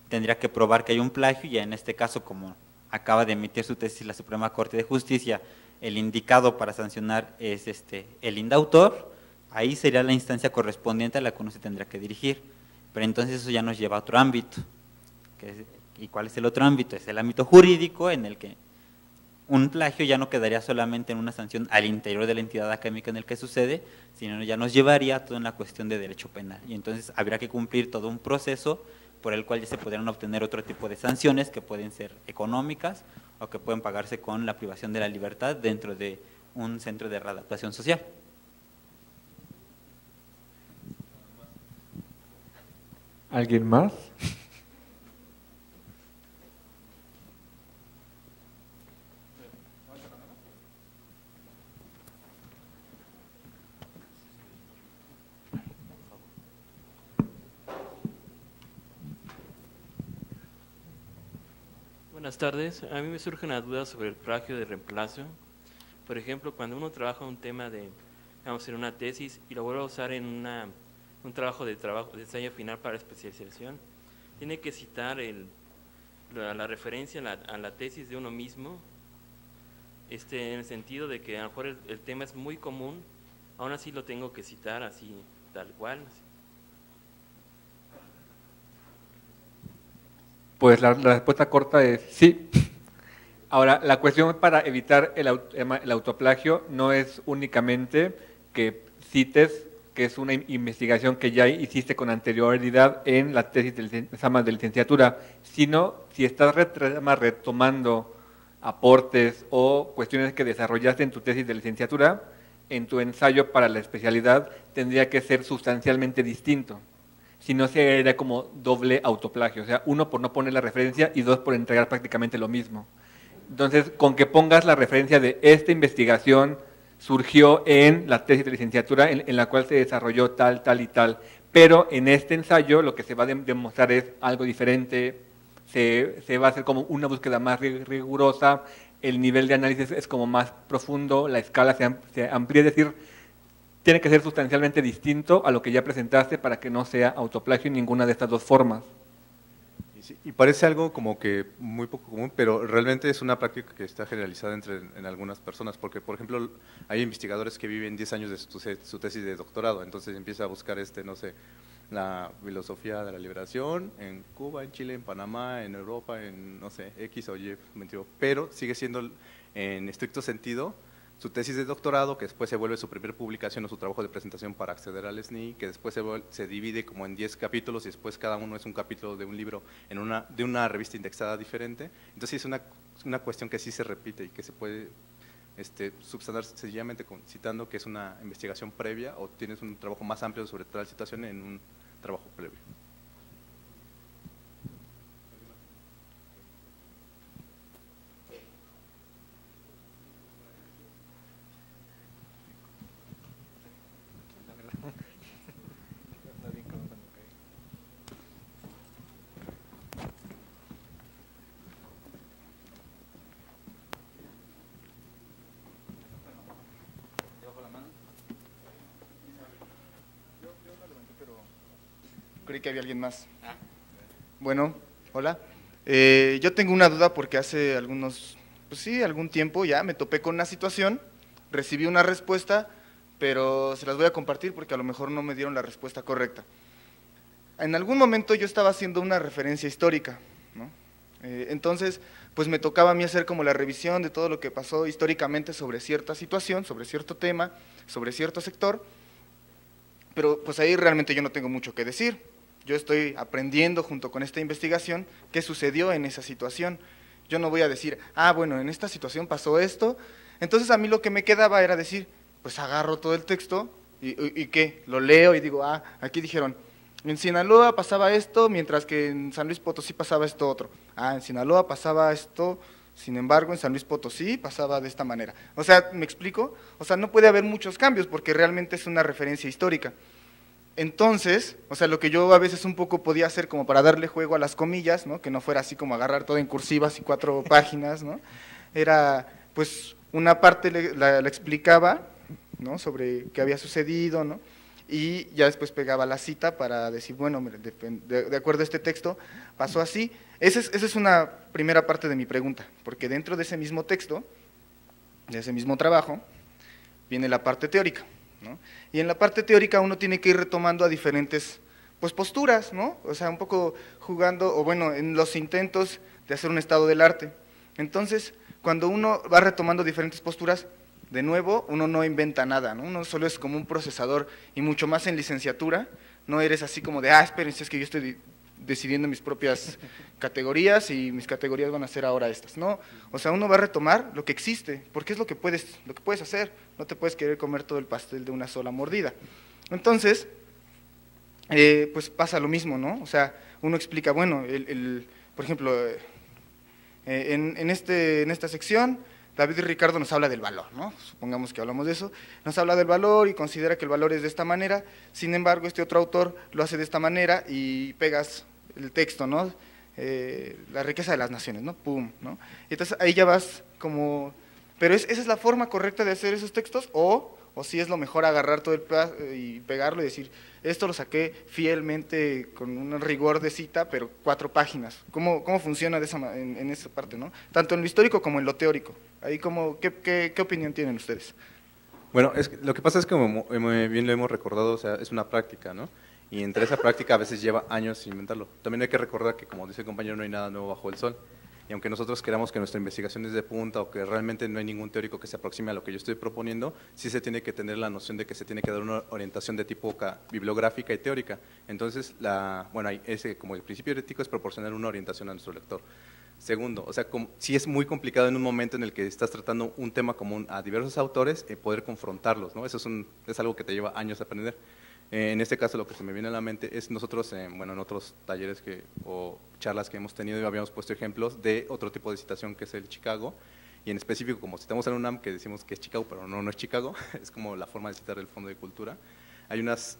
S3: tendría que probar que hay un plagio, y en este caso, como acaba de emitir su tesis la Suprema Corte de Justicia, el indicado para sancionar es el indautor, ahí sería la instancia correspondiente a la que uno se tendrá que dirigir. Pero entonces eso ya nos lleva a otro ámbito. ¿Y cuál es el otro ámbito? Es el ámbito jurídico, en el que un plagio ya no quedaría solamente en una sanción al interior de la entidad académica en el que sucede, sino ya nos llevaría a toda una cuestión de derecho penal. Y entonces habría que cumplir todo un proceso por el cual ya se podrán obtener otro tipo de sanciones que pueden ser económicas o que pueden pagarse con la privación de la libertad dentro de un centro de readaptación social.
S8: ¿Alguien más?
S9: Buenas tardes. A mí me surge una duda sobre el plagio de reemplazo. Por ejemplo, cuando uno trabaja un tema de, vamos, en una tesis y lo vuelve a usar en un trabajo de ensayo final para especialización, tiene que citar la referencia a la tesis de uno mismo, en el sentido de que a lo mejor el tema es muy común, aún así lo tengo que citar así, tal cual.
S8: Pues la respuesta corta es sí. Ahora, la cuestión para evitar el autoplagio no es únicamente que cites que es una investigación que ya hiciste con anterioridad en la tesis de licenciatura, sino si estás retomando aportes o cuestiones que desarrollaste en tu tesis de licenciatura, en tu ensayo para la especialidad tendría que ser sustancialmente distinto. Si no, sería como doble autoplagio, o sea, uno por no poner la referencia y dos por entregar prácticamente lo mismo. Entonces, con que pongas la referencia de esta investigación surgió en la tesis de licenciatura en la cual se desarrolló tal, tal y tal, pero en este ensayo lo que se va a demostrar es algo diferente, se va a hacer como una búsqueda más rigurosa, el nivel de análisis es como más profundo, la escala se amplía, es decir, tiene que ser sustancialmente distinto a lo que ya presentaste para que no sea autoplagio en ninguna de estas dos formas.
S2: Y parece algo como que muy poco común, pero realmente es una práctica que está generalizada en algunas personas, porque, por ejemplo, hay investigadores que viven 10 años de su tesis de doctorado, entonces empieza a buscar, no sé, la filosofía de la liberación en Cuba, en Chile, en Panamá, en Europa, en, no sé, X o Y, pero sigue siendo, en estricto sentido, su tesis de doctorado, que después se vuelve su primera publicación o su trabajo de presentación para acceder al SNI, que después se divide como en 10 capítulos y después cada uno es un capítulo de un libro de una revista indexada diferente. Entonces es una cuestión que sí se repite y que se puede subsanar sencillamente citando que es una investigación previa o tienes un trabajo más amplio sobre tal situación en un trabajo previo.
S10: Creí que había alguien más. Bueno, hola. Yo tengo una duda porque hace algún tiempo ya me topé con una situación, recibí una respuesta, pero se las voy a compartir porque a lo mejor no me dieron la respuesta correcta. En algún momento yo estaba haciendo una referencia histórica, ¿no? Entonces, pues me tocaba a mí hacer como la revisión de todo lo que pasó históricamente sobre cierta situación, sobre cierto tema, sobre cierto sector, pero pues ahí realmente yo no tengo mucho que decir. Yo estoy aprendiendo junto con esta investigación qué sucedió en esa situación. Yo no voy a decir, bueno, en esta situación pasó esto. Entonces a mí lo que me quedaba era decir, pues agarro todo el texto y ¿qué? Lo leo y digo, aquí dijeron, en Sinaloa pasaba esto, mientras que en San Luis Potosí pasaba esto otro. En Sinaloa pasaba esto, sin embargo en San Luis Potosí pasaba de esta manera. O sea, ¿me explico? O sea, no puede haber muchos cambios porque realmente es una referencia histórica. Entonces, o sea, lo que yo a veces un poco podía hacer como para darle juego a las comillas, ¿no? Que no fuera así como agarrar todo en cursivas y 4 páginas, ¿no? Era, pues, una parte la explicaba, ¿no? Sobre qué había sucedido, ¿no? Y ya después pegaba la cita para decir, bueno, de acuerdo a este texto, pasó así. Esa es una primera parte de mi pregunta, porque dentro de ese mismo texto, de ese mismo trabajo, viene la parte teórica, ¿no? Y en la parte teórica uno tiene que ir retomando a diferentes posturas, ¿no? O sea, un poco jugando, o bueno, en los intentos de hacer un estado del arte. Entonces, cuando uno va retomando diferentes posturas, de nuevo, uno no inventa nada, ¿no? Uno solo es como un procesador, y mucho más en licenciatura, no eres así como de, espérense, es que yo estoy decidiendo mis propias categorías y mis categorías van a ser ahora estas, ¿no? O sea, uno va a retomar lo que existe, porque es lo que puedes hacer, no te puedes querer comer todo el pastel de una sola mordida. Entonces, pues pasa lo mismo, ¿no? O sea, uno explica, bueno, por ejemplo, en esta sección, David y Ricardo nos habla del valor, ¿no? Supongamos que hablamos de eso, nos habla del valor y considera que el valor es de esta manera, sin embargo, este otro autor lo hace de esta manera y pegas el texto, ¿no? La riqueza de las naciones, ¿no? Pum, ¿no? Entonces ahí ya vas como, pero ¿esa es la forma correcta de hacer esos textos? ¿O si es lo mejor agarrar todo y pegarlo y decir, esto lo saqué fielmente con un rigor de cita, pero 4 páginas? ¿Cómo funciona en esa parte, ¿no? Tanto en lo histórico como en lo teórico. Ahí ¿qué opinión tienen ustedes?
S2: Bueno, lo que pasa es que, como bien lo hemos recordado, o sea, es una práctica, ¿no? Y entre esa práctica a veces lleva años inventarlo. También hay que recordar que, como dice el compañero, no hay nada nuevo bajo el sol. Y aunque nosotros queramos que nuestra investigación es de punta o que realmente no hay ningún teórico que se aproxime a lo que yo estoy proponiendo, sí se tiene que tener la noción de que se tiene que dar una orientación de tipo bibliográfica y teórica. Entonces, como el principio ético es proporcionar una orientación a nuestro lector. Segundo, o sea, sí es muy complicado en un momento en el que estás tratando un tema común a diversos autores, poder confrontarlos, ¿no? Eso es algo que te lleva años a aprender. En este caso, lo que se me viene a la mente es nosotros, en otros talleres o charlas que hemos tenido, habíamos puesto ejemplos de otro tipo de citación que es el Chicago, y en específico, como citamos en UNAM, que decimos que es Chicago, pero no es Chicago, es como la forma de citar el Fondo de Cultura. Hay unas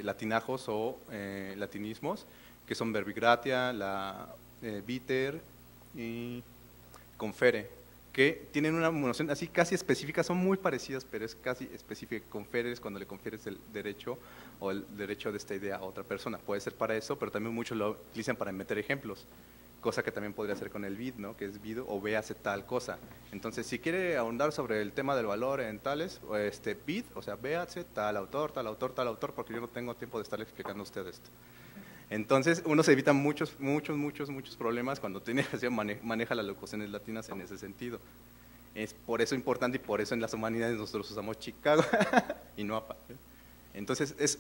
S2: latinajos o latinismos, que son verbigratia, viter y confere, que tienen una noción así casi específica, son muy parecidas, pero es casi específica. Conferes cuando le confieres el derecho o el derecho de esta idea a otra persona. Puede ser para eso, pero también muchos lo utilizan para meter ejemplos, cosa que también podría hacer con el vid, ¿no? Que es vid o véase tal cosa. Entonces, si quiere ahondar sobre el tema del valor en tales, vid, o sea, véase tal autor, porque yo no tengo tiempo de estarle explicando a usted esto. Entonces, uno se evita muchos problemas cuando maneja las locuciones latinas en ese sentido. Es por eso importante y por eso en las humanidades nosotros usamos Chicago y no APA. Entonces,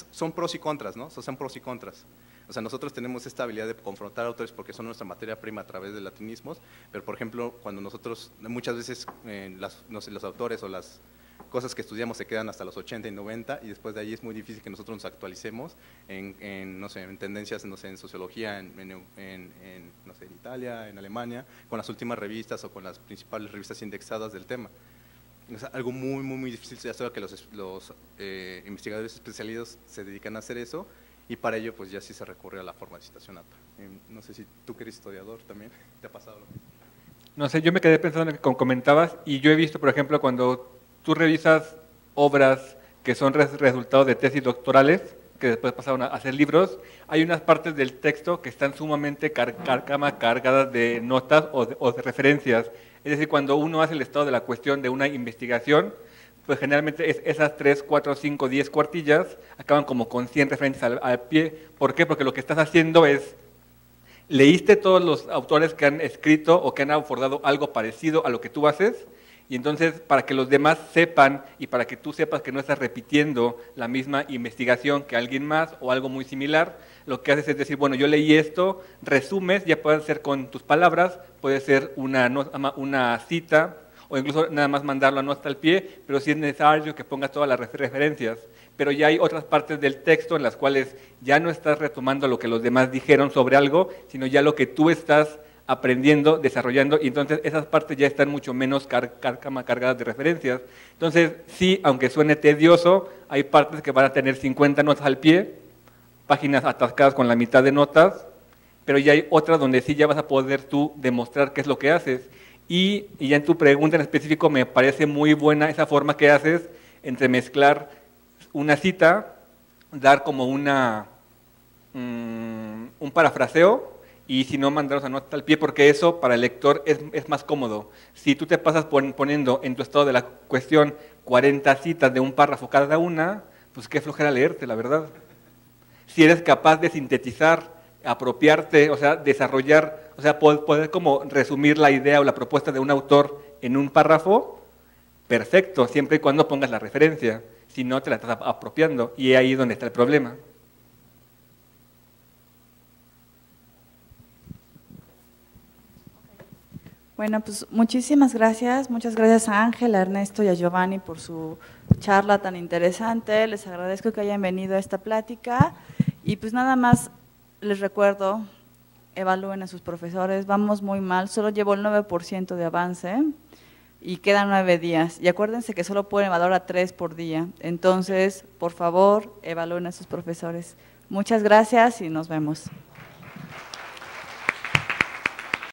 S2: son pros y contras, ¿no? Son pros y contras. O sea, nosotros tenemos esta habilidad de confrontar autores porque son nuestra materia prima a través de latinismos, pero por ejemplo, cuando nosotros, muchas veces los autores o las cosas que estudiamos se quedan hasta los 80 y 90 y después de ahí es muy difícil que nosotros nos actualicemos en tendencias, en sociología, en Italia, en Alemania, con las últimas revistas o con las principales revistas indexadas del tema. Es algo muy difícil, ya sabe que los investigadores especializados se dedican a hacer eso y para ello pues ya sí se recurre a la forma de citación APA. No sé si tú que eres historiador también, ¿te ha pasado lo mismo?
S8: No sé, yo me quedé pensando en lo que comentabas y yo he visto, por ejemplo, cuando tú revisas obras que son resultados de tesis doctorales, que después pasaron a hacer libros, hay unas partes del texto que están sumamente cargadas de notas o de referencias. Es decir, cuando uno hace el estado de la cuestión de una investigación, pues generalmente esas 3, 4, 5, 10 cuartillas acaban como con 100 referencias al pie. ¿Por qué? Porque lo que estás haciendo es, leíste todos los autores que han escrito o que han abordado algo parecido a lo que tú haces, y entonces para que los demás sepan y para que tú sepas que no estás repitiendo la misma investigación que alguien más o algo muy similar, lo que haces es decir, bueno, yo leí esto, resumes, ya puede ser con tus palabras, puede ser una cita o incluso nada más mandarlo a nota al pie, pero sí es necesario que pongas todas las referencias. Pero ya hay otras partes del texto en las cuales ya no estás retomando lo que los demás dijeron sobre algo, sino ya lo que tú estás aprendiendo, desarrollando, y entonces esas partes ya están mucho menos cargadas de referencias. Entonces, sí, aunque suene tedioso, hay partes que van a tener 50 notas al pie, páginas atascadas con la mitad de notas, pero ya hay otras donde sí ya vas a poder tú demostrar qué es lo que haces. Y ya en tu pregunta en específico me parece muy buena esa forma que haces entre mezclar una cita, dar como un parafraseo, y si no, mandaros a nota al pie, porque eso para el lector es más cómodo. Si tú te pasas poniendo en tu estado de la cuestión 40 citas de un párrafo cada una, pues qué flojera leerte, la verdad. Si eres capaz de sintetizar, apropiarte, o sea, desarrollar, o sea, poder como resumir la idea o la propuesta de un autor en un párrafo, perfecto, siempre y cuando pongas la referencia. Si no, te la estás apropiando, y ahí es donde está el problema.
S1: Bueno, pues muchísimas gracias. Muchas gracias a Ángel, a Ernesto y a Giovanni por su charla tan interesante. Les agradezco que hayan venido a esta plática. Y pues nada más les recuerdo, evalúen a sus profesores. Vamos muy mal, solo llevo el 9% de avance y quedan 9 días. Y acuérdense que solo pueden evaluar a 3 por día. Entonces, por favor, evalúen a sus profesores. Muchas gracias y nos vemos.